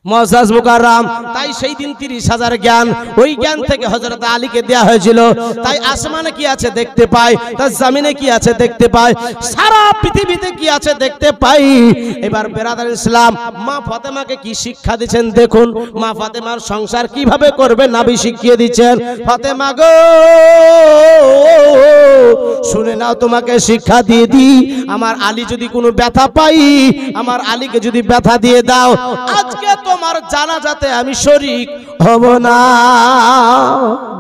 মুআজ্জাজ মুকাররম, তাই সেই দিন 30,000 জ্ঞান ওই জ্ঞান থেকে হযরত আলীকে দেয়া হয়েছিল। তাই আসমানে কি আছে দেখতে পাই, তার জমিনে কি আছে দেখতে পাই, সারা পৃথিবীতে কি আছে দেখতে পাই। এবার বেরাদার ইসলাম, মা ফাতেমাকে কি শিক্ষা দিচ্ছেন দেখুন। মা ফাতেমার সংসার কিভাবে করবে নবী শিখিয়ে দিচ্ছেন। ফাতেমা গো, শুনে নাও, তোমাকে শিক্ষা দিয়ে দি। আমার আলী যদি কোনো ব্যথা পাই, আমার আলীকে যদি ব্যথা দিয়ে দাও, আজকে তোমার জানাজাতে আমি শরীক হব না।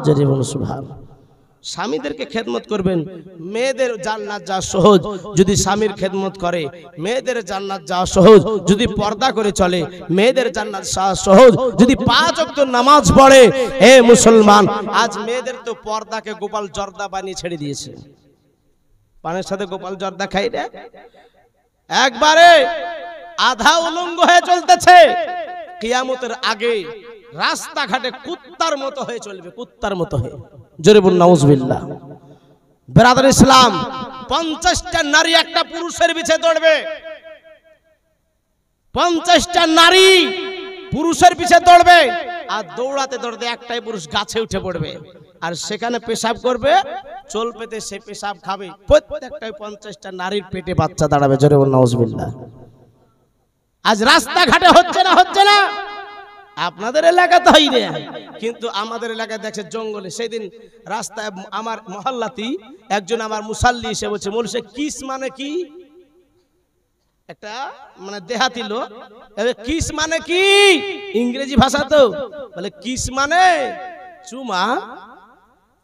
যদি বলুন সুবহানাল্লাহ। স্বামীদেরকে খেদমত করবেন, মেয়েদের জান্নাত যাওয়া সহজ যদি স্বামীর খেদমত করে, মেয়েদের জান্নাত যাওয়া সহজ যদি পর্দা করে চলে, মেয়েদের জান্নাত যাওয়া সহজ যদি 5 ওয়াক্ত নামাজ পড়ে। হে মুসলমান, আজ মেয়েদের তো পর্দাকে গোপাল জর্দা বানিয়ে ছেড়ে দিয়েছে। পানের সাথে গোপাল জর্দা খাই রে, একবারে আধা উলঙ্গ হয়ে চলতেছে। কিয়ামতের আগে রাস্তাঘাটে কুত্তার মতো হয়ে চলবে, কুত্তার মতো হয়ে। জোরে বলুন নাউজুবিল্লাহ। ব্রাদার ইসলাম, 50টা নারী একটা পুরুষের পিছে দৌড়বে, 50টা নারী পুরুষের পিছে দৌড়বে, আর দৌড়াতে দৌড়াতে একটাই পুরুষ গাছে উঠে পড়বে, আর সেখানে পেশাব করবে, চোল পেতে সে পেশাব খাবে। প্রত্যেকটাই 50টা নারীর পেটে বাচ্চা দাঁড়াবে। জোরে বলুন নাউজুবিল্লাহ। আজ রাস্তাঘাটে হচ্ছে না, হচ্ছে না। আপনাদের এলাকাতে হয় না, কিন্তু আমাদের এলাকায় দেখছে জঙ্গলে। সেদিন রাস্তায় আমার মহল্লাতেই একজন আমার মুসাল্লি এসে বলছে, বলছে কিস মানে কি? একটা মানে দেহাতি লোক, কিস মানে কি? ইংরেজি ভাষা তো। বলে কিস মানে চুমা,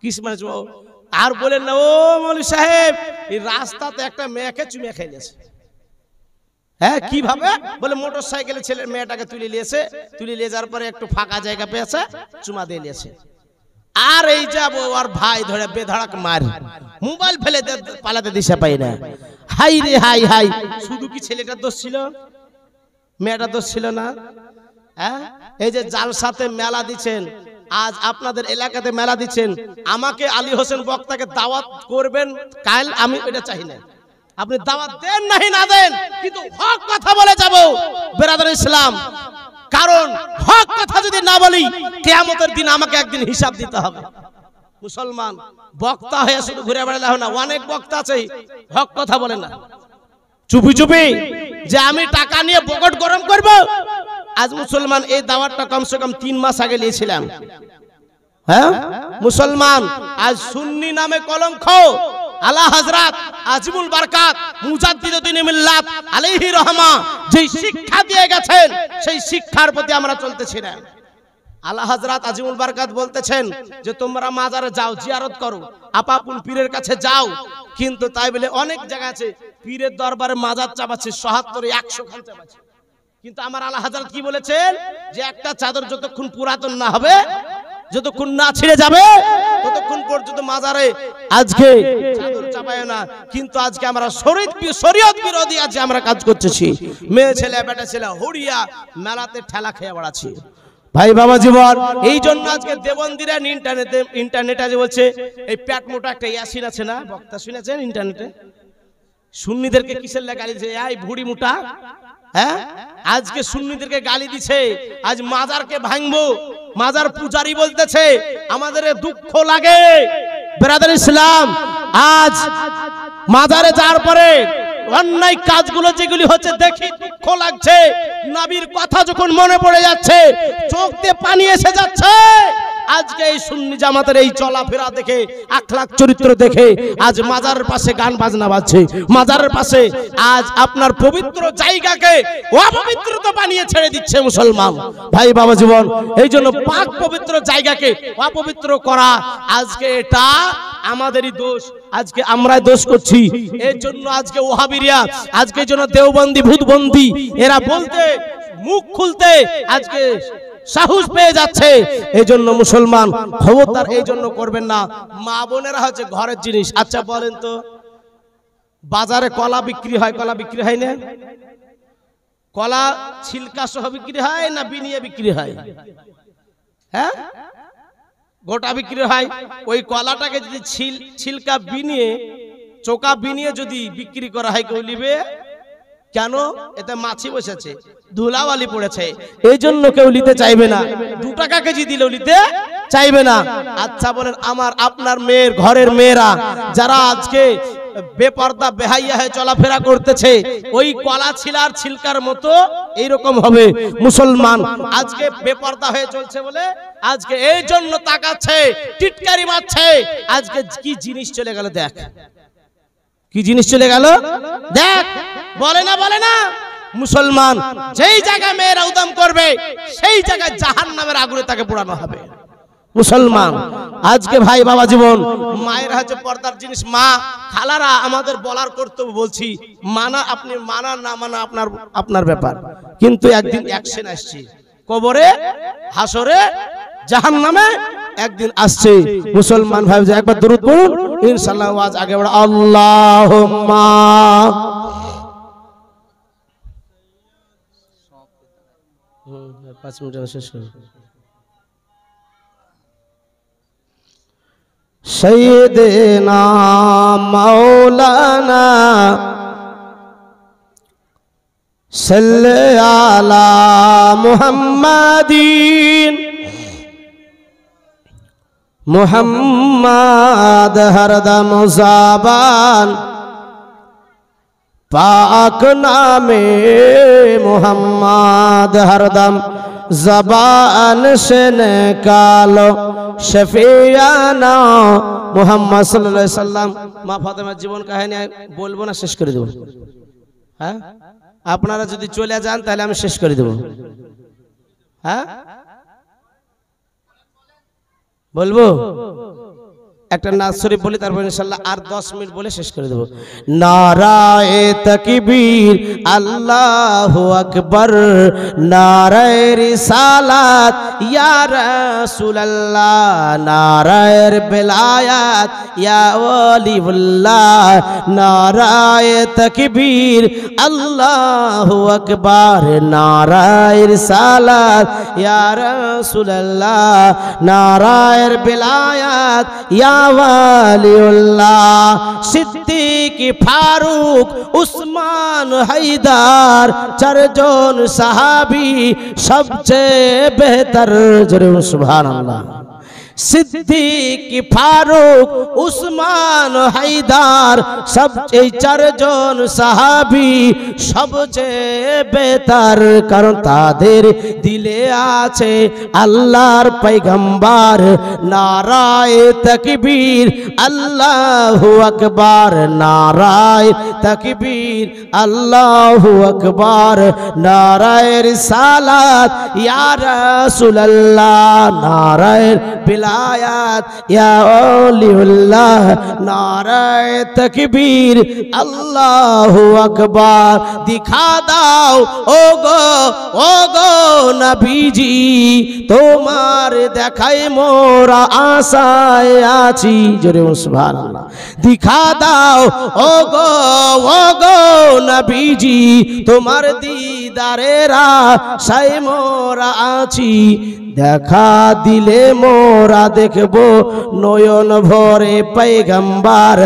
কিস মানে চুমা। আর বলেন না, ও মৌলভী সাহেব, এই রাস্তাতে একটা মেয়েকে চুমা খাইলেছে। হ্যাঁ, কিভাবে? বলে মোটর সাইকেলে ছেলের মেয়েটাকে তুলে নিয়েছে, তুলে নিয়ে যাওয়ার পরে একটু ফাঁকা জায়গা পেয়েছে, চুমা দিয়ে নিয়েছে। আর এই যাবো আর ভাই ধরে বেধড়ক মার, মোবাইল ফেলে পালাতে দিশা পাই না। হাই রে হাই হাই, শুধু কি ছেলেটার দোষ ছিল? মেয়েটার দোষ ছিল না? হ্যাঁ, এই যে জালসাতে মেলা দিচ্ছেন, আজ আপনাদের এলাকাতে মেলা দিচ্ছেন, আমাকে আলী হোসেন বক্তাকে দাওয়াত করবেন কাল, আমি এটা চাই না। আপনি দাওয়াত দেন নাহি না দেন, কিন্তু হক কথা বলে যাব ব্রাদার ইসলাম। কারণ হক কথা যদি না বলি, কিয়ামতের দিন আমাকে একদিন হিসাব দিতে হবে। মুসলমান বক্তা হয়ে শুধু ঘুরে বেড়ালে হবে না, অনেক বক্তা আছে হক কথা বলে না, চুপি চুপি যে আমি টাকা নিয়ে পকেট গরম করব। আজ মুসলমান এই দাওয়াতটা কমসে কম 3 মাস আগে নিয়েছিলাম। হ্যাঁ মুসলমান, আজ সুন্নি নামে কলঙ্ক। আলা হযরত আজিমুল বারাকাত মুজাদ্দিদুদ্দিন মিল্লাত আলাইহি রহমা যেই শিক্ষা দিয়ে গেছেন, সেই শিক্ষার প্রতি আমরা চলতেছি না। আলা হযরত আজিমুল বারাকাত বলতেছেন যে তোমরা মাজারে যাও, জিয়ারত করো, আপাপুন পীরের কাছে যাও, কিন্তু তাই বলে অনেক জায়গা আছে পীরের দরবারে মাজার চাপাচ্ছে ৭৭ ১০০ খান চাপাচ্ছে। কিন্তু আমার আলা হযরত কি বলেছেন, যে একটা চাদর যতক্ষণ পুরাতন না হবে, যতক্ষণ না ছিঁড়ে যাবে, ততক্ষণ পর্যন্ত মাজারে আজকে চাদর চাপায় না। কিন্তু আজকে আমরা শরীয়ত বিরোধী আজ আমরা কাজ করতেছি। মেয়ে ছেলে বেটা ছেলে হড়িয়া মেলাতে ঠেলা খেয়ে বেড়াচ্ছি। ভাই বাবা জীবন, এই জন্য আজকে দেবন্দিরা ইন্টারনেটে যে বলছে, এই পেট মোটা একটা ইয়াসিন আছে না, বক্তা শুনেছেন ইন্টারনেটে, সুন্নিদেরকে কিসের লাগে গালি দিছে, এই ভুড়ি মোটা। হ্যাঁ, আজকে সুন্নিদেরকে গালি দিছে, আজ মাজারকে ভাঙবো, মাজার পূজারি বলতেছে। আমাদের দুঃখ লাগে ব্রাদার ইসলাম, আজ মাজারে যাওয়ার পরে অন্যায় কাজগুলো যেগুলি হচ্ছে দেখি দুঃখ লাগছে। নবীর কথা যখন মনে পড়ে যাচ্ছে, চোখ দিয়ে পানি এসে যাচ্ছে। আজকে এই সুন্নি জামাতের এই চলাফেরা দেখে, আখলাক চরিত্র দেখে, আজ মাজারের পাশে গান বাজনা বাজছে, মাজারের পাশে আজ আপনার পবিত্র জায়গাকে অপবিত্রতা বানিয়ে ছেড়ে দিচ্ছে মুসলমান। ভাই বাবা জীবন, এই জন্য পাক পবিত্র জায়গাকে অপবিত্র করা, আজকে এটা আমাদেরই দোষ, আজকে আমরাই দোষ করছি। এর জন্য আজকে ওহাবিরা, আজকে জন্য দেওবন্দি ভূতবন্দি, এরা বলতে মুখ খুলতে আজকে সাহস পেয়ে যাচ্ছে। এই জন্য মুসলমান খবরদার এই জন্য করবেন না। মা বোনেরা হচ্ছে ঘরের জিনিস। আচ্ছা বলেন তো, বাজারে কলা বিক্রি হয়, কলা বিক্রি হয় না? কলা ছিলকা সহ বিক্রি হয় না বিনিয়ে বিক্রি হয়? হ্যাঁ, গোটা বিক্রি হয়। ওই কলাটাকে যদি ছিলকা বিনিয়ে, চোকা বিনিয়ে যদি বিক্রি করা হয়, কেউ নিবে কেন? এতে মাছি বসেছে, ধুলাবালি পড়েছে, এই জন্য কেউ নিতে চাইবে না। 2 টাকা কেজি দিলেও নিতে চাইবে না। আচ্ছা বলেন, আমার আপনার মেয়ের ঘরের মেয়েরা যারা আজকে বেপর্দা বেহাইয়া হয়ে চলাফেরা করতেছে, ওই কলা ছিলার ছিলকার মতো এইরকম হবে। মুসলমান আজকে বেপর্দা হয়ে চলছে বলে আজকে এই জন্য তাকাচ্ছে, টিটকারি মারছে। আজকে কি জিনিস চলে গেল দেখ, কি জিনিস চলে গেল দেখ। বলে না, বলে না, মুসলমান যেই জায়গায় মেয়েরা উদম করবে, সেই জায়গায় জাহান্নামের আগুনে তাকে পোড়ানো হবে। মুসলমান আজকে ভাই বাবা জীবন, মায়ের হচ্ছে পর্দার জিনিস। মা খালারা আমাদের বলার কর্তব্য, বলছি মানা, আপনি মানা না মানা আপনার ব্যাপার, কিন্তু একদিন অ্যাকশন আসছে, কবরে, হাসরে, জাহান্নামে একদিন আসছে। মুসলমান ভাই একবার দরুদ পড়ুন। ইনশাআল্লাহ আওয়াজ আগে বড় আল্লাহুম্মা পাঁচ মিনিট শেষ করব সাইয়্যিদিনা মাওলানা সাল্লি আলা মুহাম্মাদিন মুহাম্মাদ হরদম জাবান পাক নামে মুহাম্মাদ হরদম জবান সে নিকালো শফিয়ানা মুহাম্মদ সাল্লাল্লাহু আলাইহি সাল্লাম। মা ফাতেমার জীবন কাহিনী বলবো না, শেষ করে দেব। হ্যাঁ, আপনারা যদি চলে যান তাহলে আমি শেষ করে দেব। হ্যাঁ বলবো, একটা নাজ শরীফ বলি, তারপর ইনশাআল্লাহ আর 10 মিনিট বলে শেষ করে দেব। নারায়ে তাকবীর আল্লাহু আকবার, নারায়ে রিসালাত ইয়া রাসূলুল্লাহ, নারায়ে বেলায়াত ইয়া ওয়ালিউল্লাহ, নারায়ে তাকবীর আল্লাহু আকবার, নারায়ে রিসালাত ইয়া রাসূলুল্লাহ, নারায়ে বেলায়াত ইয়া ওয়ালিউল্লাহ। সিদ্দিক ফারুক উসমান হায়দার চারজন সাহাবী সবচেয়ে বেহতর, জোরে সুবহানাল্লাহ। সিদ্দিক ফারুক উসমান হায়দার এই চারজন সাহাবী সবচেয়ে বেহতর, কারণ তাদের দিলে আছে আল্লাহর পয়গম্বর। নারায়ে তাকবীর আল্লাহু আকবার, নারায়ে তাকবীর আল্লাহু আকবার, নারায়ে রিসালাত ইয়া রাসূলুল্লাহ, নারায়ে বেলায়াত ইয়া ওয়ালিউল্লাহ, নারায়ে তাকবীর আল্লাহু আকবার। দিখা দাও ও গো নবীজি, তোমার দেখাই মোরা আশায় আছি, জোরে সুবহানাল্লাহ। দিখা দাও ও গো নবীজি, তোমার দিদারের আশায় মোরা আছি, দেখা দিলে মোরা দেখবো নয়ন ভরে পয়গম্বর।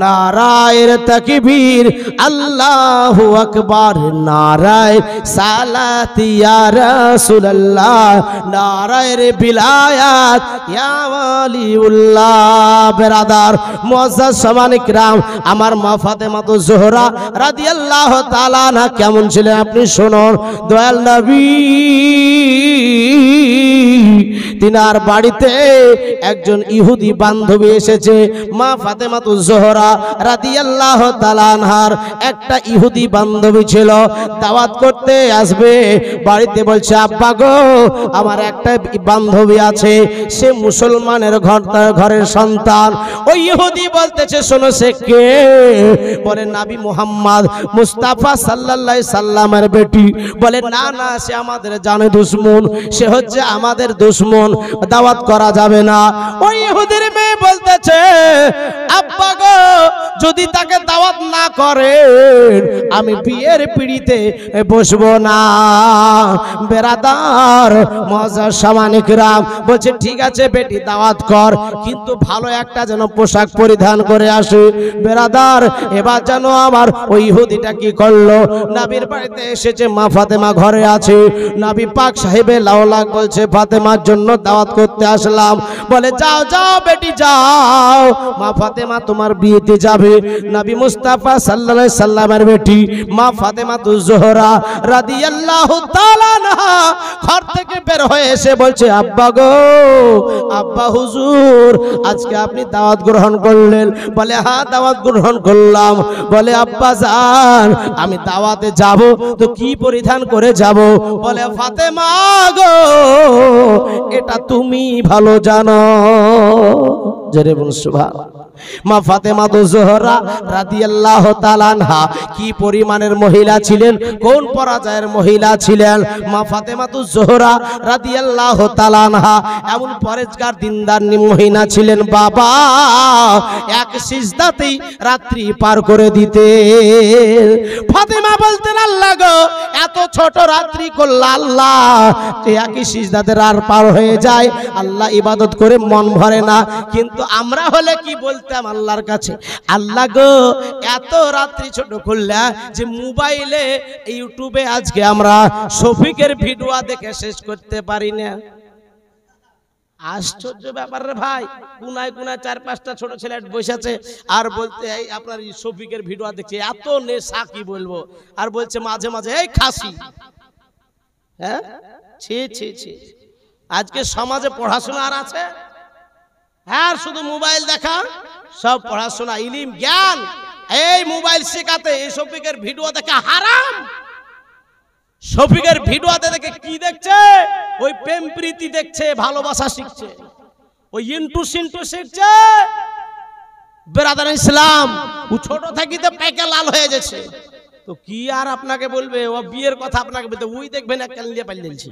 নারায়ে তাকবীর আল্লাহু আকবার, নারায়ে সালাত ইয়া রাসূলুল্লাহ, নারায়ে বিলায়াত ইয়া ওয়ালিউল্লাহ। বেরাদার মুআজ্জাজ সামানে কিরাম, আমার মা ফাতেমা তো জোহরা রাদিয়াল্লাহু তাআলা আনহা কেমন ছিলেন আপনি শুনুন। দয়াল নবী তিনার বাড়িতে একজন ইহুদি বান্ধবী এসেছে। মা ফাতেমাতুজ জোহরা রাদিয়াল্লাহু তাআলা আনহার একটা ইহুদি বান্ধবী ছিল, দাওয়াত করতে আসবে বাড়িতে। বলছে, আব্বা গো, আমার একটা বান্ধবী আছে, সে মুসলমানের ঘরের সন্তান। ওই ইহুদি বলতেছে, শোনো সে কে? বলে নবী মুহাম্মদ মুস্তাফা সাল্লাল্লাহু আলাইহি সাল্লামের বেটি। বলে না না, সে আমাদের জানে দুশমন, সে হচ্ছে আমাদের দুশমন, দাওয়াত করা যাবে না। ওই ইহুদির মেয়ে বলতেছে, আব্বা গো, যদি তাকে দাওয়াত না করেন আমি বিয়ের পিড়িতে বসবো না। বেরাদার মুআজ্জাজ সামানে কিরাম বলছে, ঠিক আছে বেটি, দাওয়াত কর, কিন্তু ভালো একটা যেন পোশাক পরিধান করে আসে। বেরাদার এবার যেন আমার ওই ইহুদিটা কি করলো, নবীর বাড়িতে এসেছে, মা ফাতেমা ঘরে আছে। নবী পাক সাহেবে লাউলাক বলছে, ফাতেমার জন্য দাওয়াত করতে আসলাম। বলে, যাও যাও বেটি যাও, মা ফাতেমা তোমার বিয়েতে যাবে। নবী মুস্তাফা সাল্লাল্লাহু আলাইহি সাল্লামের বেটি মা ফাতেমাতুজ জোহরা রাদিয়াল্লাহু তাআলা আনহা ঘর থেকে বের হয়ে এসে বলছে, আব্বা গো, আব্বা হুজুর, আজকে আপনি দাওয়াত গ্রহণ করলেন? বলে, হ্যাঁ দাওয়াত গ্রহণ করলাম। বলে, আব্বা জান, আমি দাওয়াতে যাব তো কি পরিধান করে যাব? বলে, ফাতেমা গো, এটা তুমি ভালো জানো। জোরে বলুন সুবহানাল্লাহ। মা ফাতেমা জোহরা রাদিয়াল্লাহু তাআলা আনহা কি পরিমাণের মহিলা ছিলেন, কোন পর্যায়ের মহিলা ছিলেন। মা ফাতেমা জোহরা রাদিয়াল্লাহু তাআলা আনহা এমন পরেজগার দিনদার মহিলা ছিলেন, বাবা এক সিজদাতেই রাত্রি পার করে দিতে। ফাতেমা বলতেন, আল্লাহ গো এত ছোট রাত্রি করলা আল্লাহ, একই সিজদাতে রাত পার হয়ে যায়, আল্লাহ ইবাদত করে মন ভরে না। কিন্তু আমরা হলে কি বলতাম আল্লাহর কাছে, আল্লাহ গো এত রাত্রি ছোট করলা যে মোবাইলে ইউটিউবে আজকে আমরা শফিকের ভিডিও দেখে শেষ করতে পারি না। আশ্চর্য ব্যাপার রে ভাই, কোনায় কোনায় 4-5টা ছোট ছেলে বসে আছে আর বলতে এই আপনার শফিকের ভিডিও দেখছে, এত নেশা কি বলবো, আর বলছে মাঝে মাঝে এই খাসি। হ্যাঁ ছি ছি ছি, আজকে সমাজে পড়াশোনা আর আছে? হ্যাঁ শুধু মোবাইল দেখা, সব পড়াশোনা ইলম জ্ঞান এই মোবাইল শেখাতে, এই শফিকের ভিডিও দেখা হারাম। শফিকের ভিডিওতে দেখে কি দেখছে, ওই প্রেম প্রীতি দেখছে, ভালোবাসা শিখছে, ওই ইন্টু সিন্টু শিখছে। বেরাদার ইসলাম ও ছোট থাকিতে পেকে লাল হয়ে যাচ্ছে, তো কি আর আপনাকে বলবে, ও বিয়ের কথা আপনাকে বলতে, ওই দেখবেন একটা নিয়ে পালিয়েছে।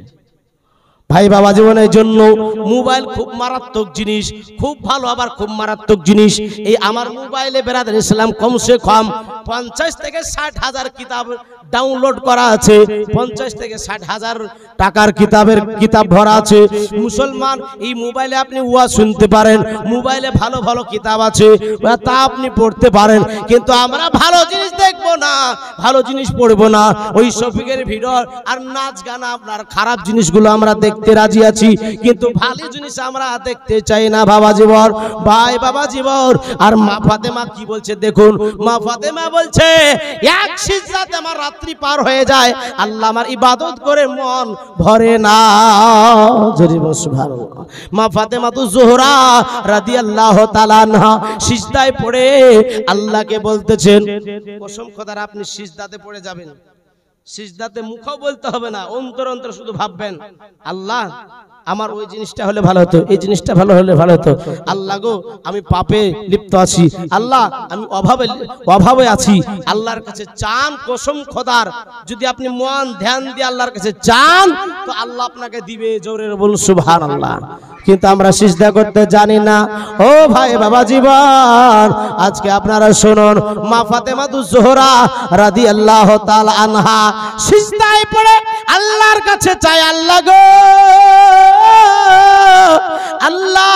ভাই বাবা জীবনের জন্য মোবাইল খুব মারাত্মক জিনিস, খুব ভালো আবার খুব মারাত্মক জিনিস। এই আমার মোবাইলে বেরাদার ইসলাম কমসে কম 50 থেকে 60 হাজার কিতাব ডাউনলোড করা আছে, 50 থেকে 60 হাজার টাকার কিতাব ভরা আছে। মুসলমান এই মোবাইলে আপনি ওয়াজ শুনতে পারেন, মোবাইলে ভালো ভালো কিতাব আছে, তা আপনি পড়তে পারেন। কিন্তু আমরা ভালো জিনিস দেখবো না, ভালো জিনিস পড়বো না, ওই শফিকের ভিডিও আর নাচ গান, আপনার খারাপ জিনিসগুলো আমরা দেখতে রাজি আছি, কিন্তু ভালো জিনিস আমরা দেখতে চাই না বাবা জীবন, ভাই বাবা জীবন। আর মা ফাতেমা কি বলছে দেখুন, মা ফাতেমা বলছে এক সিজদাতে আমার রাত্রি পার হয়ে যায়, আল্লাহ আমার ইবাদত করে মন ভরে না। সুবহানাল্লাহ। মা ফাতেমা জোহরা রাদিয়াল্লাহু তাআলা আনহা সিজদায় পড়ে আল্লাহকে বলতেছেন, কসম খোদার আপনি সিজদাতে পড়ে যাবেন, সিজদাতে মুখও বলতে হবে না, অন্তর অন্তর শুধু ভাববেন, আল্লাহ আমার ওই জিনিসটা হলে ভালো হতো, এই জিনিসটা ভালো হলে ভালো হতো, আল্লাহ গো আমি পাপে লিপ্ত আছি, আল্লাহ আমি অভাবে আছি, আল্লাহর কাছে চান। কসম খোদার যদি আপনি মন ধ্যান দিয়ে আল্লাহর কাছে চান তো আল্লাহ আপনাকে দিবে, জোরে বলুন সুবহানাল্লাহ। কিন্তু আমরা সিজদা করতে জানি না। ও ভাই বাবা জীবন, আজকে আপনারা শুনুন, মা ফাতেমা জোহরা রাদিয়াল্লাহু তাআলা আনহা সিজদায় পড়ে আল্লাহর কাছে চায়, আল্লাহ গো আল্লাহ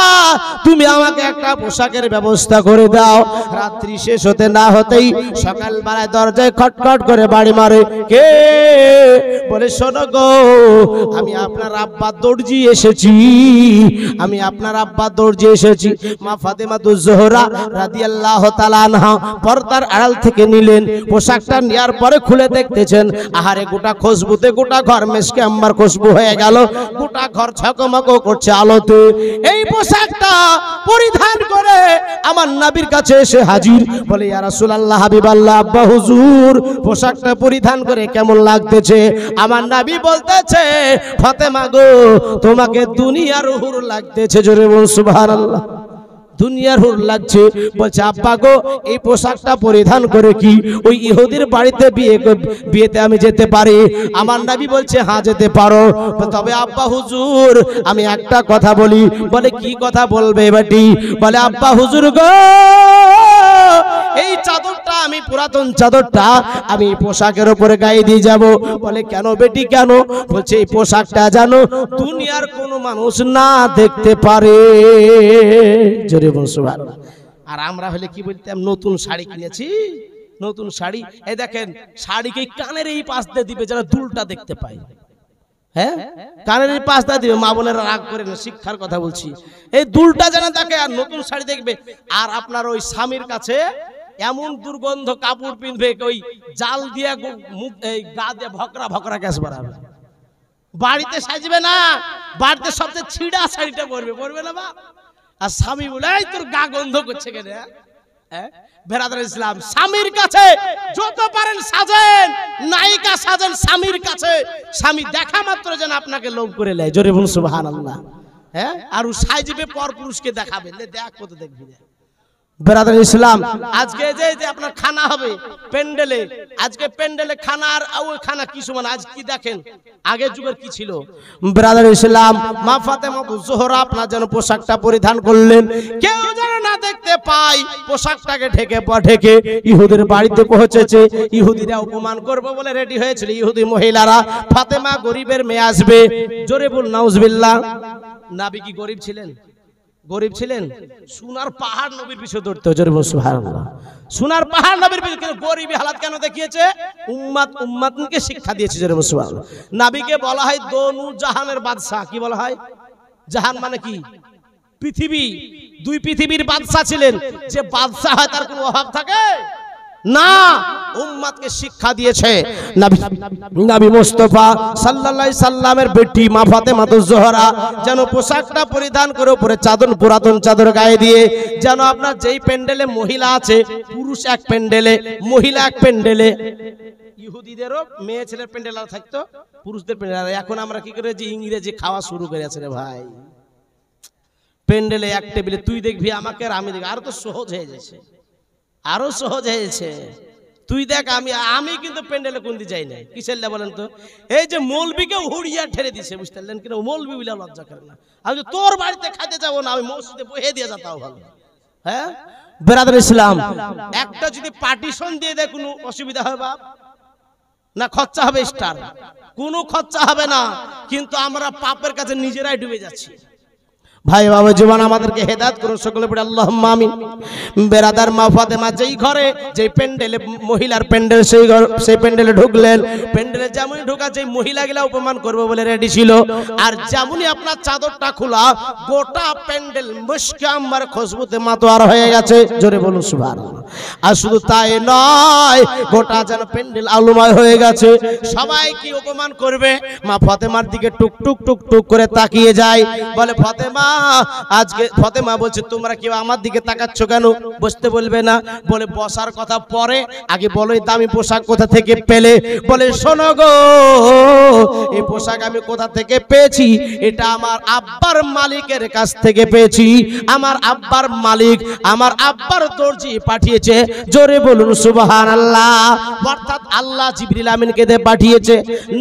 তুমি আমাকে একটা পোশাকের ব্যবস্থা করে দাও। রাত্রি শেষ হতে না হতেই সকাল বেলায় দরজায় খটখট করে বাড়ি মারে, কে? বলে শোনো গো আমি আপনার আব্বা দর্জি এসেছি, আমি আপনার আব্বা দর্জি এসেছি। মা ফাতেমা জোহরা রাদিয়াল্লাহু তাআলা আনহা পর্দার আড়াল থেকে নিলেন, পোশাকটা নেওয়ার পরে খুলে দেখতেছেন, আহারে গোটা খুশবুতে গোটা ঘর মেশকে আম্বার খুশবু হয়ে গেল, গোটা ঘর ঝকমক করছে আলোতে। এই পোশাকটা পরিধান করে আমার নবীর কাছে এসে হাজির, বলে ইয়া রাসূলুল্লাহ হাবিবাল্লাহ, আব্বা হুজুর পোশাকটা পরিধান করে কেমন লাগতেছে? আমার নবী বলতেছে, ফাতেমা গো তোমাকে দুনিয়ার হুর লাগতেছে, জোরে বল সুবহানাল্লাহ। দুনিয়ার হুর লাগছে। বলছে আব্বা গো এই পোশাকটা পরিধান করে কি ওই ইহুদির বাড়িতে বিয়েতে আমি যেতে পারি? আমার নবী বলছে হ্যাঁ যেতে পারো, তবে আব্বা হুজুর আমি একটা কথা বলি। বলে কি কথা বলবে বেটি? বলে আব্বা হুজুর গো এই চাদরটা আমি পুরাতন চাদরটা আমি পোশাকের উপরে গায়ে দিয়ে যাব। বলে কেন বেটি কেন? বলছে এই পোশাকটা জানো দুনিয়ার কোনো মানুষ না দেখতে পারে, জোরে বল সুবহানাল্লাহ। আর আমরা হলে কি বলতাম, নতুন শাড়ি কিনেছি, নতুন শাড়ি, এই দেখেন শাড়িকে কানের এই পাশ দিয়ে দিবে যেন দুলটা দেখতে পাই। হ্যাঁ কানের এই পাশ দিয়ে দিবে, মা বোনেরা রাগ করে না, শিক্ষার কথা বলছি, এই দুলটা যেন দেখে। আর নতুন শাড়ি দেখবে, আর আপনার ওই স্বামীর কাছে এমন দুর্গন্ধ কাপড় পিনবে, ওই জাল দিয়ে মুখ এই গা দিয়ে ভকরা ভকরা গ্যাস বাড়াবে, বাড়িতে সাজবে না, বাড়িতে সবচেয়ে ছিঁড়া শাড়িটা পরবে না বা। আর স্বামী বলে এই তোর গা গন্ধ করছে কেন? বেরাদার ইসলাম স্বামীর কাছে যত পারেন সাজেন, নায়িকা সাজেন স্বামীর কাছে, স্বামী দেখা মাত্র যেন আপনাকে লোভ করে নেয়, জোরে বলুন সুবহানাল্লাহ। হ্যাঁ আর সাইজিবে পর পুরুষকে দেখাবে, দেখ কত দেখবি। বেরাদার ইসলাম, আজকে যে আপনার খানা হবে প্যান্ডেলে, আজকে প্যান্ডেলে খানা আর ওই খানা কি সমান? আজ কি দেখেন আগের যুগের কি ছিল? বেরাদার ইসলাম, মা ফাতেমা জোহরা আপনার যেন পোশাকটা পরিধান করলেন, কেউ যেন না দেখতে পায়, পোশাকটাকে ঢেকে ইহুদের বাড়িতে পৌঁছেছে। ইহুদিরা অপমান করবে বলে রেডি হয়েছিল ইহুদি মহিলারা। ফাতেমা গরিবের মেয়ে আসবে, জোরে বল নাউজুবিল্লাহ। নবী কি গরিব ছিলেন? গরিব ছিলেন? সোনার পাহাড় নবীর পিছনে দৌড়তে, জোরে বল সুবহানাল্লাহ। সোনার পাহাড় নবীর পিছনে, গরিবী হালাত কেন দেখিয়েছে? উম্মতকে শিক্ষা দিয়েছে, জোরে বল সুবহানাল্লাহ। নবীকে বলা হয় দোনু জাহানের বাদশা। কি বলা হয়? জাহান মানে কি? পৃথিবী। দুই পৃথিবীর বাদশা ছিলেন। যে বাদশা হয় তার কোনো অভাব থাকে না, উম্মতকে শিক্ষা দিয়েছে। নবী মুস্তাফা সাল্লাল্লাহু আলাইহি সাল্লামের বেটি মা ফাতেমা জোহরা যেন পোশাকটা পরিধান করে উপরে চাদর, পুরাতন চাদর গায়ে দিয়ে, যেন আপনার যেই প্যান্ডেলে মহিলা আছে, পুরুষ এক প্যান্ডেলে, মহিলা এক প্যান্ডেলে। ইহুদিদেরও মেয়ে ছেলের প্যান্ডেল থাকতো, পুরুষদের প্যান্ডেল। এখন আমরা কি করেছি? ইংরেজি খাওয়া শুরু করেছে রে ভাই। প্যান্ডেলে এক টেবিলে তুই দেখবি আমাকে আর আমি দেখবি, আরো তো সহজ হয়ে যাচ্ছে, আরো সহজ হয়েছে। তুই দেখ আমি কিন্তু প্যান্ডেলে কোনদিন যাই না। কিসের বলেন তো? এই যে মৌলবীকে হুড়িয়া ঠেলে দিছে, বুঝতে পারলেন কিনা? মৌলবী বলে লজ্জা করে না। আমি তোর বাড়িতে খাইতে যাবো না, আমি মসজিদে বহে দিয়ে যেতাও ভালো। হ্যাঁ বেরাদার ইসলাম, একটা যদি পার্টিশন দিয়ে দেয় কোনো অসুবিধা হবে বাপ? না খরচা হবে স্টার? কোনো খরচা হবে না, কিন্তু আমরা পাপের কাছে নিজেরাই ডুবে যাচ্ছি। ভাই বাবা জীবন আমাদেরকে হেদায়েত করুন, সকলে পড়ে আল্লাহুম্মা আমিন। বেরাদার মা ফাতেমা যেই ঘরে, যেই প্যান্ডেলে মহিলার প্যান্ডেল, সেই ঘর, সেই প্যান্ডেলে ঢুকলেন। প্যান্ডেলে যেমনই ঢোকা, যেই মহিলাগুলা অপমান করবে বলে রেডি ছিল, আর যেমনই আপনার চাদরটা খোলা, গোটা প্যান্ডেল মুশকে আম্বার খুশবুতে মাতোয়ার হয়ে গেছে, জোরে বলুন সুবহানাল্লাহ। আর শুধু তাই নয়, গোটা যেন প্যান্ডেল আলোময় হয়ে গেছে। সবাই কি অপমান করবে? মা ফাতেমার দিকে টুক টুক টুক টুক করে তাকিয়ে যায়, বলে ফাতেমা আজকে। ফাতেমা বলছে তোমরা কেউ আমার দিকে তাকাচ্ছ কেন? বসতে বলবে না? বলে বসার কথা পরে, আগে বলো এই দামি পোশাক কোথা থেকে পেলে? বলে শোনো গো, এই পোশাক আমি কোথা থেকে পেয়েছি? এটা আমার আব্বার মালিকের কাছ থেকে পেয়েছি। আমার আব্বার মালিক, আমার আব্বার দর্জি পাঠিয়েছে, জোরে বলুন সুবহানাল্লাহ। অর্থাৎ আল্লাহ জিবরিল আমিনকে দিয়ে পাঠিয়েছে।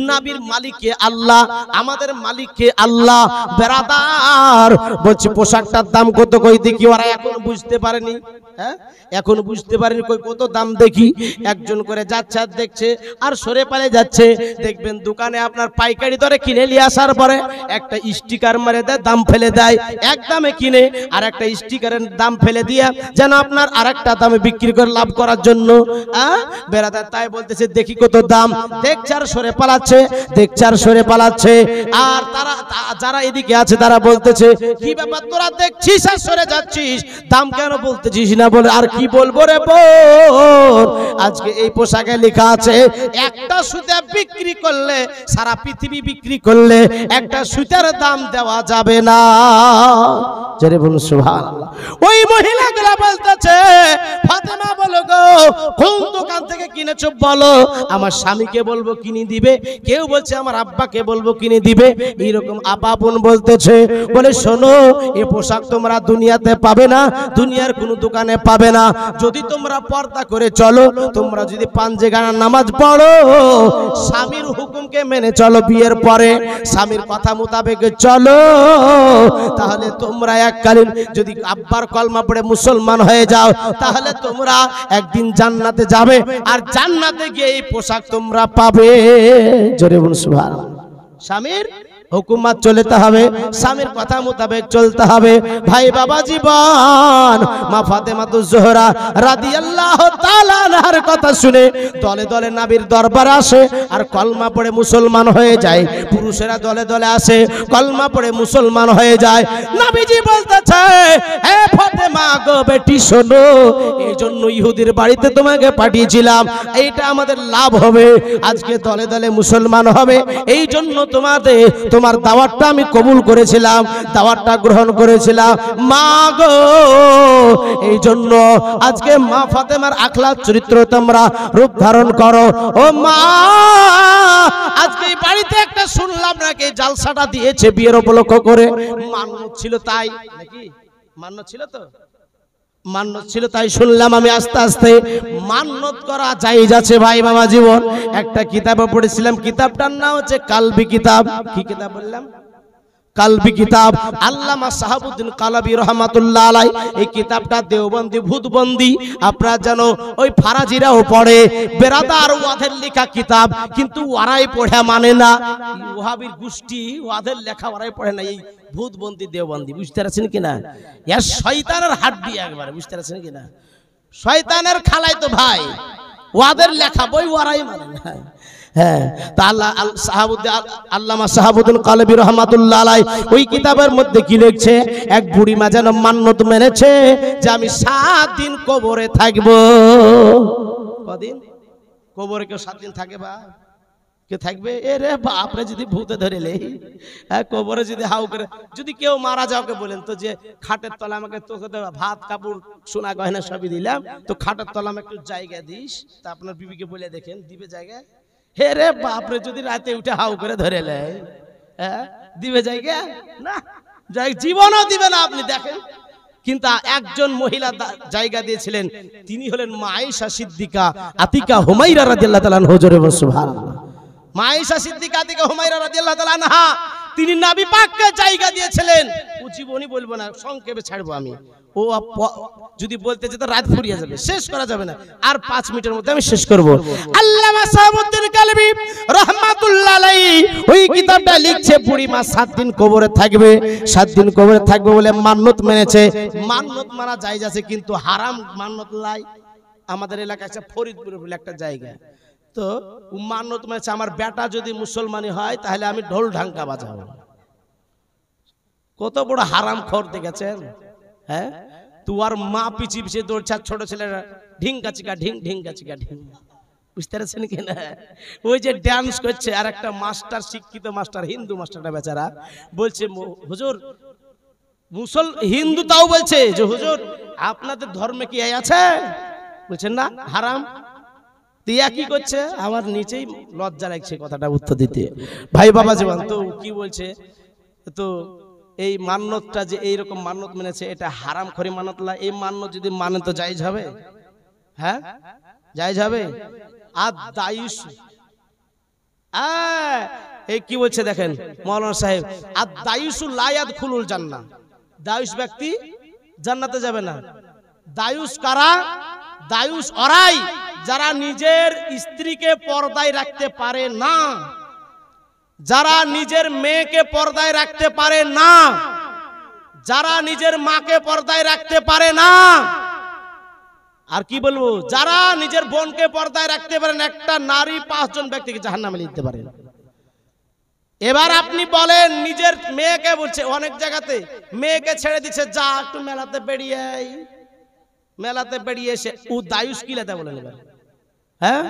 নবীর মালিককে আল্লাহ, আমাদের মালিককে আল্লাহ। বেরাদার বলছে পোশাকটার দাম কত? কই দেখি। ওরা এখন বুঝতে পারেনি, হ্যাঁ এখন বুঝতে পারেনি। কই কত দাম দেখি। একজন করে যাচ্ছে আর দেখছে, আর সরে পালে যাচ্ছে। দেখবেন দোকানে আপনার পাইকারি দরে কিনে নিয়ে আসার পরে একটা স্টিকার মারে দেয়, দাম ফেলে দেয়। এক দামে কিনে আর একটা স্টিকারের দাম ফেলে দিয়ে যেন আপনার আরেকটা দামে বিক্রি করে লাভ করার জন্য। বেরাদার তাই বলতেছে দেখি কত দাম। দেখছে আর সরে পালাচ্ছে, দেখছে আর সরে পালাচ্ছে। আর তারা যারা এদিকে আছে তারা বলতেছে কি ব্যাপার তোরা দেখছিস আর সরে যাচ্ছিস, দাম কেন বলতেছিস না? বলে আর কি বলবো রে বোন, আজকে এই পোশাকে লেখা আছে একটা সুতা বিক্রি করলে, সারা পৃথিবী বিক্রি করলে একটা সুতার দাম দেওয়া যাবে না। জোরে বলুন সুবহানাল্লাহ। ওই মহিলাগুলা বলতেছে ফাতেমা বলো গো, কোন দোকান থেকে কিনেছো বলো, আমার স্বামীকে বলবো কিনে দিবে। কেউ বলছে আমার আব্বাকে বলবো কিনে দিবে। এইরকম আপা বোন বলতেছে। বলে শোনো, এই পোশাক তোমরা দুনিয়াতে পাবে না, দুনিয়ার কোনো দোকানে পাবে না। যদি তোমরা পর্দা করে চলো, তোমরা যদি পাঞ্জেগানা নামাজ পড়ো, স্বামীর হুকুমকে মেনে চলো, বিয়ের পরে স্বামীর কথা মোতাবেক চলো, তাহলে তোমরা এককালীন যদি আব্বার কলমা পড়ে মুসলমান হয়ে যাও, তাহলে তোমরা একদিন জান্নাতে যাবে। আর জান্নাতে গিয়ে এই পোশাক তোমরা পাবে। জোরে বলুন সুবহানাল্লাহ। স্বামীর হুকুমাত চলতে হবে, স্বামীর কথা মোতাবেক চলতে হবে। ভাই বাবা জীবন মা ফাতেমা জোহরা রাদিয়াল্লাহু তাআলা আনহার কথা শুনে দলে দলে নবীর দরবারে আসে আর কলমা পড়ে মুসলমান হয়ে যায়। পুরুষেরা দলে দলে আসে, কলমা পড়ে মুসলমান হয়ে যায়। নবীজি বলতেছে হে ফাতেমা গো বেটি শোনো, এই জন্য ইহুদির বাড়িতে তোমাকে পাঠিয়েছিলাম, এইটা আমাদের লাভ হবে। আজকে দলে দলে মুসলমান হবে, এই জন্য তোমার দাওয়াতটা আমি কবুল করেছিলাম, দাওয়াতটা গ্রহণ করেছিলাম। মা গো, এই জন্য আজকে মা ফাতেমার আখলাক চরিত্র তোমরা রূপ ধারণ করো। ও মা, আজকে বাড়িতে একটা শুনলাম নাকি জালসাটা দিয়েছে বিয়ের উপলক্ষ করে, মান্যত ছিল তাই নাকি? মান্যত ছিল তো, মান্যত ছিল তাই শুনলাম আমি আস্তে আস্তে মান্যত করা জায়েজ আছে ভাই বাবা জীবন। একটা কিতাবে পড়েছিলাম, কিতাবটার নাম হচ্ছে কালবি কিতাব। কি কিতাব বললাম? কালবি কিতাব। আল্লামা শাহাবুদ্দিন কালাবি রহমাতুল্লাহ আলাই এই কিতাবটা দেওবন্দি ভূতবন্দি আপনারা জানো ওই ফারাজিরাও পড়ে, বেরাদার ওয়াদের লেখা কিতাব, কিন্তু ওরাই পড়ে মানে না, ওয়াহাবির গোষ্ঠী ওয়াদের লেখা ওরাই পড়ে না। এই ভূতবন্দি দেওবন্দি বুঝতে পারছেন কিনা? এর শয়তানের হাড্ডি একবারে, বুঝতে পারছেন কিনা? শয়তানের খালাই তো ভাই, ওয়াদের লেখা বই ওরাই মানে না। হ্যাঁ, তা আল্লামা শাহাবুদ্দিন কালবি রহমাতুল্লাহ আলাই ওই কিতাবের মধ্যে কি লিখছে, এক বুড়ি মা যেন মান্যত মেনেছে যে আমি 7 দিন কবরে থাকবো। কদিন কবরে? কেউ 7 দিন থাকে বা কে থাকবে? এরে বাপরে, যদি ভূতে ধরেলে হ্যাঁ কবরে যদি হাউ করে যদি কেউ মারা যাওকে বলেন তো যে খাটের তলা আমাকে তোকে ভাত কাপড় সোনা গয়না সবই দিলাম, তো খাটের তলা আমাকে একটু জায়গা দিস, তা আপনার বিবিকে বলে দেখেন দিবে জায়গা? হে রে বাপরে, যদি রাতে উঠে হাউ করে ধরে নেয়, হ্যাঁ দিবে জায়গা? না, জীবনও দিবে না। আপনি দেখেন, কিন্তু একজন মহিলা জায়গা দিয়েছিলেন, তিনি হলেন মা আয়েশা সিদ্দিকা আতিকা হুমায়রা রাদিয়াল্লাহু তাআলা আনহা। জোরে বলুন সুবহানাল্লাহ। মা আয়েশা সিদ্দিকা আতিকা হুমায়রা রাদিয়াল্লাহু তাআলা আনহা, তিনি নবী পাককে জায়গা দিয়েছিলেন। ও জীবনই বলবো না, সংক্ষেপে ছাড়বো আমি। ও যদি বলতে যেত রাত ফুরিয়ে যাবে, শেষ করা যাবে না, আর 5 মিনিটের মধ্যে আমি শেষ করব। আল্লামা শাহাবুদ্দিন কালবি রাহমাতুল্লাহ আলাইহি ওই কিতাবটা লিখছে, বুড়ি মা 7 দিন কবরে থাকবে, 7 দিন কবরে থাকবে বলে মান্যত মেনেছে। মান্যত মারা জায়েজ আছে, কিন্তু হারাম মান্যত লাই। আমাদের এলাকায় আছে ফরিদপুর বলে একটা জায়গা, তো মান্যত মেনেছে আমার বেটা যদি মুসলমানি হয় তাহলে আমি ঢোল ঢাঙ্কা বাজাবো। কত বড় হারাম খোর দেখেছেন? হ্যাঁ, তুয়ার মা পিছি পিছি দৌড়ছে, ছোট ছেলেরা ঢিঙ্কা চিকা ঢিং ঢিঙ্কা চিকা ঢিং, বুঝতে পারছেন কিনা? ওই যে ডান্স করছে, আর একটা মাস্টার, শিক্ষিত মাস্টার, হিন্দু মাস্টারটা বেচারা বলছে, হুজুর হিন্দু, তাও বলছে যে হুজুর আপনাদের ধর্মে কি আছে? বলছেন না, হারাম। তিয়া কি করছে? আমার নিচেই লজ্জা লাগছে কথাটা উত্তর দিতে। ভাই বাবা জীবন, তো কি বলছে, তো এই মান্যতটা যে এইরকম মান্যত মেনেছে, এটা হারাম খরি মান্যত। এই মান্যত যদি মানে তো জায়েজ হবে? হ্যাঁ জায়েজ হবে। আর দায়ুস, এই কি বলছে দেখেন মাওলানা সাহেব, আর দায়ুসু লা ইয়াদখুলুল জান্নাহ, দায়ুস ব্যক্তি জান্নাতে যাবে না। দায়ুস কারা? দায়ুস ওরাই যারা নিজের স্ত্রীকে পর্দায় রাখতে পারে না, যারা নিজের মেয়েকে পর্দায় রাখতে পারে না, যারা নিজের মাকে পর্দায় রাখতে পারে না, আর কি বলবো, যারা নিজের বোনকে পর্দায় রাখতে পারেন। একটা নারী 5 জন ব্যক্তিকে জাহান্নামে নিতে পারে। এবার আপনি বলেন, নিজের মেয়েকে বলছে, অনেক জায়গাতে মেয়েকে ছেড়ে দিচ্ছে, যা একটু মেলাতে বেরিয়ে, মেলাতে বেরিয়ে এসে ও দায়ুস কিলাতে বলেন। এবার হ্যাঁ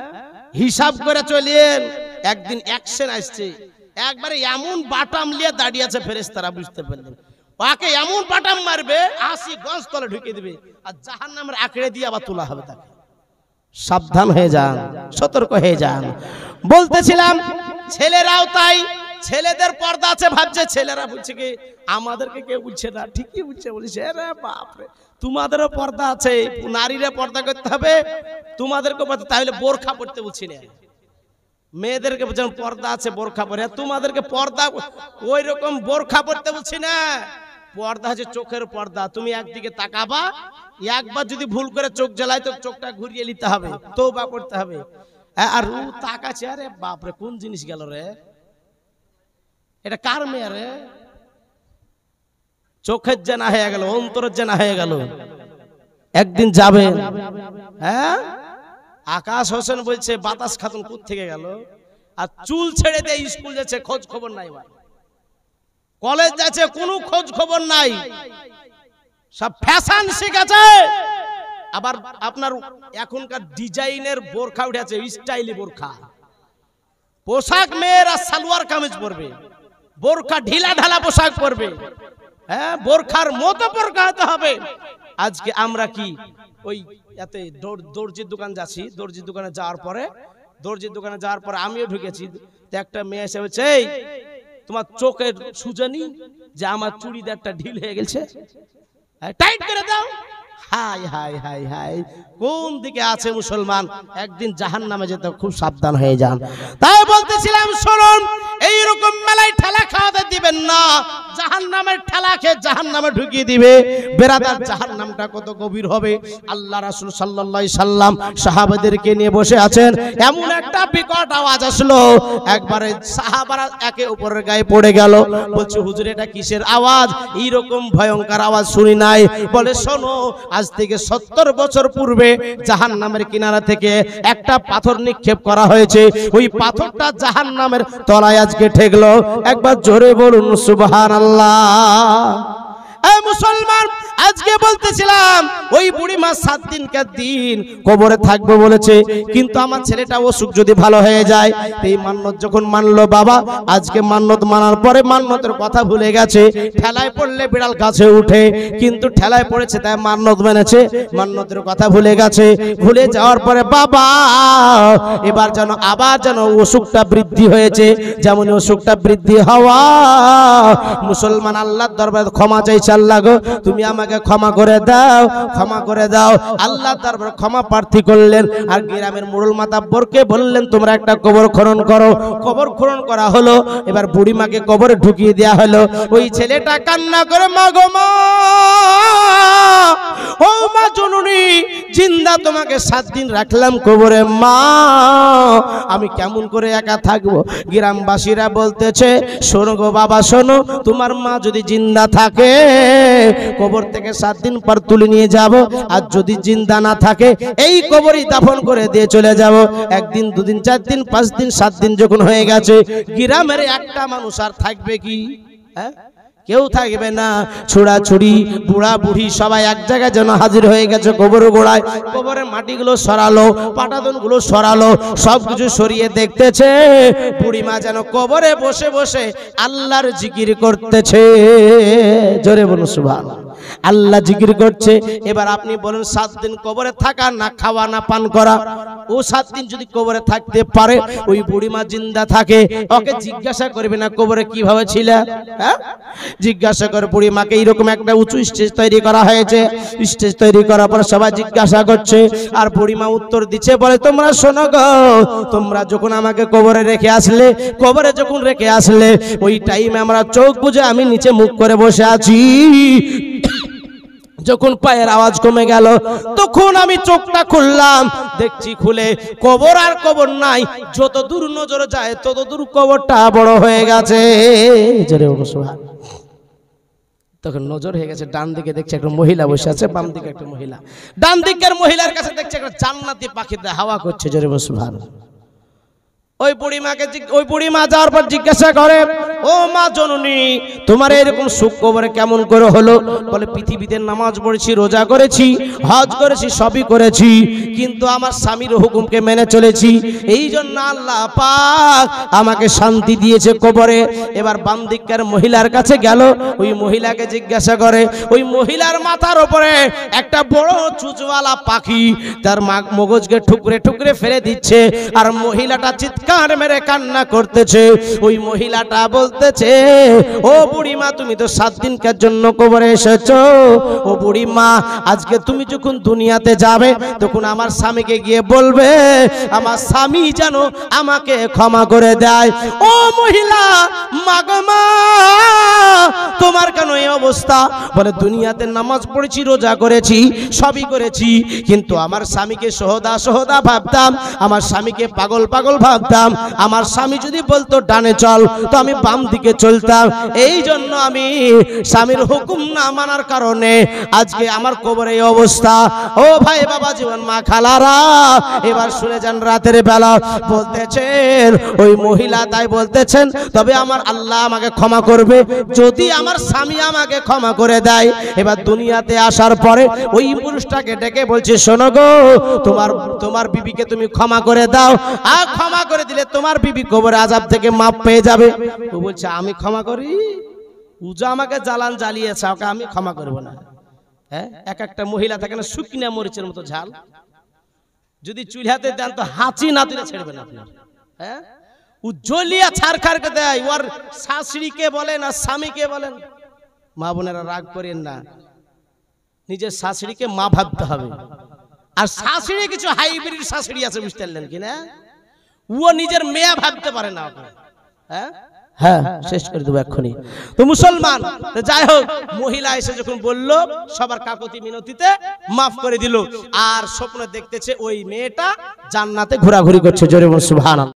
হিসাব করে চলিয়েন, একদিন অ্যাকশন আসছে, একবারে এমন বাটাম নিয়ে দাঁড়িয়ে আছে ফেরেশতারা, বুঝতে পারলেন? ওকে এমন বাটাম মারবে 80 গজ তলে ঢুকিয়ে দিবে, আর জাহান্নামের আঁকড়ে দিয়ে আবার তোলা হবে তাকে। সাবধান হয়ে যান, সতর্ক হয়ে যান। বলতেছিলাম ছেলেরাও তাই, ছেলেদের পর্দা আছে ভাবছে, ছেলেরা বলছে কি আমাদেরকে কেউ বলছে না, ঠিকই বলছে, বলছে আরে বাপরে তোমাদেরও পর্দা আছে, নারীরা পর্দা করতে হবে, তোমাদেরকে পর্দা, তাহলে বোরখা পড়তে বলছি না। মেয়েদেরকে যেমন পর্দা আছে বোরখা পরে, তোমাদেরকে পর্দা ওই রকম বোরখা পড়তে বলছি না। পর্দা হচ্ছে চোখের পর্দা, তুমি একদিকে তাকাবা, একবার যদি ভুল করে চোখ জ্বালায় তো চোখটা ঘুরিয়ে নিতে হবে, তওবা করতে হবে। আর ও তাকাচ্ছে, আরে বাপরে কোন জিনিস গেল রে, এটা কার মেয়ে রে? চোখের জানা হয়ে গেল, অন্তরের জানা হয়ে গেল। একদিন যাবে, হ্যাঁ আকাশ হোসেন বলছে বাতাস খাতুন কোথা থেকে গেল, আর চুল ছেড়ে দিয়ে স্কুল যাচ্ছে, খোঁজ খবর নাই, কলেজ যাচ্ছে, কোনো খোঁজ খবর নাই, সব ফ্যাশন শিখেছে। আবার আপনার এখনকার ডিজাইনের বোরখা উঠেছে, স্টাইলি বোরখা, পোশাক মেয়েরা সালোয়ার কামিজ পরবে, বোরখা ঢিলা ঢালা পোশাক পরবে, হ্যাঁ বোরখার মতো বোরখা হতে হবে। আজকে আমরা কি ওই এতে দর্জির দোকান যাচ্ছি, দর্জির দোকানে যাওয়ার পরে আমিও ঢুকেছি, একটা মেয়ে এসে বলছে তোমার চোখের সুজানি যে আমার চুড়িদারটা ঢিল হয়ে গেছে, টাইট করে দাও। হাই হাই হাই হাই, কোন দিকে আছে মুসলমান, একদিন জাহান্নামে যেতে খুব সাবধান হয়ে যান। তাই বলতেছিলাম শুনুন, এইরকম মেলায় ঠেলা খাওয়াতে দিবেন না, জাহান্নামের ঠেলা খেয়ে জাহান্নামে ঢুকিয়ে দিবে। বেরাদার জাহান্নামটা কত গভীর হবে। আল্লাহ রাসূল সাল্লাল্লাহু আলাইহি সাল্লাম সাহাবাদেরকে নিয়ে বসে আছেন, এমন একটা বিকট আওয়াজ আসলো, একবারে সাহাবারা একে অপরের গায়ে পড়ে গেল। বলছে হুজুর এটা কিসের আওয়াজ, এইরকম ভয়ঙ্কর আওয়াজ শুনি নাই। বলে শোনো, আজ থেকে 70 বছর পূর্বে জাহান্নামের কিনারা থেকে একটা পাথর নিক্ষেপ করা হয়েছে, ওই পাথরটা জাহান্নামের তলায় আজকে ঠেকলো। একবার জোরে বলুন সুবহানাল্লাহ। এই মুসলমান, আজকে বলতেছিলাম ওই বুড়িমা 7 দিনকার দিন কবরে থাকবে বলেছে, কিন্তু আমার ছেলেটা অসুখ যদি ভালো হয়ে যায়, এই মান্নত যখন মানলো বাবা, আজকে মান্নত মানার পরে মান্নতের কথা ভুলে গেছে। ঠেলায় পড়লে বিড়াল গাছে উঠে, কিন্তু ঠেলায় পড়েছে তাই মান্নত মেনেছে, মান্নতের কথা ভুলে গেছে। ভুলে যাওয়ার পরে বাবা এবার যেন আবার যেন অসুখটা বৃদ্ধি হয়েছে, যেমন অসুখটা বৃদ্ধি হওয়া। মুসলমান আল্লাহর দরবারে ক্ষমা চাইছে, আল্লাহ গো তুমি আমাকে ক্ষমা করে দাও, ক্ষমা করে দাও। আল্লাহ দরবারে ক্ষমা প্রার্থী করলেন, আর গ্রামের মুরুল মাতাব্বরকে বললেন তোমরা একটা কবর খনন করো। কবর খনন করা হলো, এবার বুড়িমাকে কবরে ঢুকিয়ে দেওয়া হলো। ওই ছেলেটা কান্না করে মা গো মা, ও মা জননী, জিন্দা তোমাকে 7 দিন রাখলাম কবরে, মা আমি কেমন করে একা থাকবো। গ্রামবাসীরা বলতেছে শোনো গো বাবা শোনো, তোমার মা যদি জিন্দা থাকে কবর থেকে 7 দিন পর তুলে নিয়ে যাব, আর যদি জিন্দা না থাকে এই কবরই দাফন করে দিয়ে চলে যাব। 1 দিন 2 দিন 4 দিন 5 দিন 7 দিন যখন হয়ে গেছে, গ্রামের একটা মানুষ আর থাকবে কি? হ্যাঁ, কেউ থাকবে না। ছোড়াছুড়ি বুড়া বুড়ি সবাই এক জায়গায় যেন হাজির হয়ে গেছে কবর গোড়ায়। কবরের মাটিগুলো সরালো, পাটাতনগুলো সরালো, সবকিছু সরিয়ে দেখতেছে বুড়িমা যেন কবরে বসে বসে আল্লাহর জিকির করতেছে। জোরে বলুন সুবহানাল্লাহ। আল্লাহ জিকির করছে। এবার আপনি বলেন 7 দিন কবরে থাকা, না খাওয়া না পান করা, ও 7 দিন যদি কবরে থাকতে পারে, ওই বুড়িমা জিন্দা থাকে, ওকে জিজ্ঞাসা করবে না কবরে কিভাবে ছিল? হ্যাঁ, জিজ্ঞাসা করে বুড়িমাকে। এইরকম একটা উঁচু স্টেজ তৈরি করা হয়েছে, স্টেজ তৈরি করার পর সবাই জিজ্ঞাসা করছে, আর বুড়িমা উত্তর দিচ্ছে, বলে তোমরা শোনো গো, তোমরা যখন আমাকে কবরে রেখে আসলে, কবরে যখন রেখে আসলে, ওই টাইমে আমরা চোখ বুজে আমি নিচে মুখ করে বসে আছি। যখন পায়ের আওয়াজ কমে গেল, তখন আমি চোখটা খুললাম, দেখছি খুলে কবর আর কবর নাই, যত দূর নজর যায় তত দূর কবরটা বড় হয়ে গেছে। তখন নজর হয়ে গেছে, ডান দিকে দেখছে একটা মহিলা বসে আছে, বাম দিকে একটা মহিলা। ডান দিকের মহিলার কাছে দেখছে একটা জান্নাতি পাখিতে হাওয়া করছে। জোরে সুবহানাল্লাহ। ওই বুড়িমা যাওয়ার পর জিজ্ঞাসা করে, ও মা জননী, তোমার এরকম সুখ কবরে কেমন করে হলো? বলে পৃথিবীতে নামাজ পড়েছি, রোজা করেছি, হজ করেছি, সবই করেছি, কিন্তু আমার স্বামীর হুকুমকে মেনে চলেছি, এই জন্য আল্লাহ পাক আমাকে শান্তি দিয়েছে কবরে। এবার বাম দিকের মহিলার কাছে গেল, ওই মহিলাকে জিজ্ঞাসা করে, ওই মহিলার মাথার উপরে একটা বড় চুচওয়ালা পাখি তার মগজকে ঠুকরে ঠুকরে ফেলে দিচ্ছে, আর মহিলাটা চিৎকার মেরে কান্না করতেছে। ওই মহিলাটা বলতেছে, ও বুড়িমা, তুমি তো 7 দিনকার জন্য কবরে এসেছো। ও বুড়িমা, আজকে তুমি যখন দুনিয়াতে যাবে, তখন আমার স্বামীকে গিয়ে বলবে আমার স্বামী যেন আমাকে ক্ষমা করে দেয়। ও মহিলা, মাগমা, তোমার কেন এই অবস্থা? বলে দুনিয়াতে নামাজ পড়েছি, রোজা করেছি, সবই করেছি, কিন্তু আমার স্বামীকে সোহদা সোহদা ভাবতাম, আমার স্বামীকে পাগল পাগল ভাবতাম। আমার স্বামী যদি বলতো ডানে চল, তো আমি বাম দিকে চলতাম। এই জন্য আমি স্বামীর হুকুম না মানার কারণে আজকে আমার কবরে এই অবস্থা। ও ভাই, বাবা, জীবন, মা, খালারা, এবার শুনে যান। রাতের বেলা বলতেছেন ওই মহিলা, তাই বলতেছেন, তবে আমার আল্লাহ আমাকে ক্ষমা করবে যদি আমার স্বামী আমাকে ক্ষমা করে দেয়। এবার দুনিয়াতে আসার পরে ওই পুরুষটাকে ডেকে বলছে, শোনো গো, তোমার বিবিকে তুমি ক্ষমা করে দাও, আর ক্ষমা করে দিলে তোমার বিবি কবরে আযাব থেকে মাপ পেয়ে যাবে। ও বলছে, আমি ক্ষমা করি? উজা আমাকে জ্বালান জ্বালিয়েছে, ওকে আমি ক্ষমা করব না। হ্যাঁ, এক একটা মহিলা থাকে না শুকনা মরিচের মতো ঝাল, যদি চুলহাতে দেন তো হাঁচি না দিলে ছেড়বে না আপনার। হ্যাঁ, উজ্জ্বলিয়া ছাড়খাড়কে দেয়। ওর শাশুড়িকে বলেন আর স্বামীকে বলেন, মা বোনেরা রাগ করেন না, নিজের শাশুড়িকে মা ভাবতে হবে। আর শাশুড়ি কিছু হাইব্রিড শাশুড়ি আছে, বুঝতে পারলেন কিনা, ও নিজের মেয়ে ভাবতে পারে না। হ্যাঁ হ্যাঁ, শেষ করে দেবো এক্ষুনি। তো মুসলমান, যাই হোক, মহিলা এসে যখন বললো, সবার কাকুতি মিনতিতে মাফ করে দিল। আর স্বপ্ন দেখতেছে ওই মেয়েটা জান্নাতে ঘোরাঘুরি করছে। জোরে বলুন সুবহানাল্লাহ।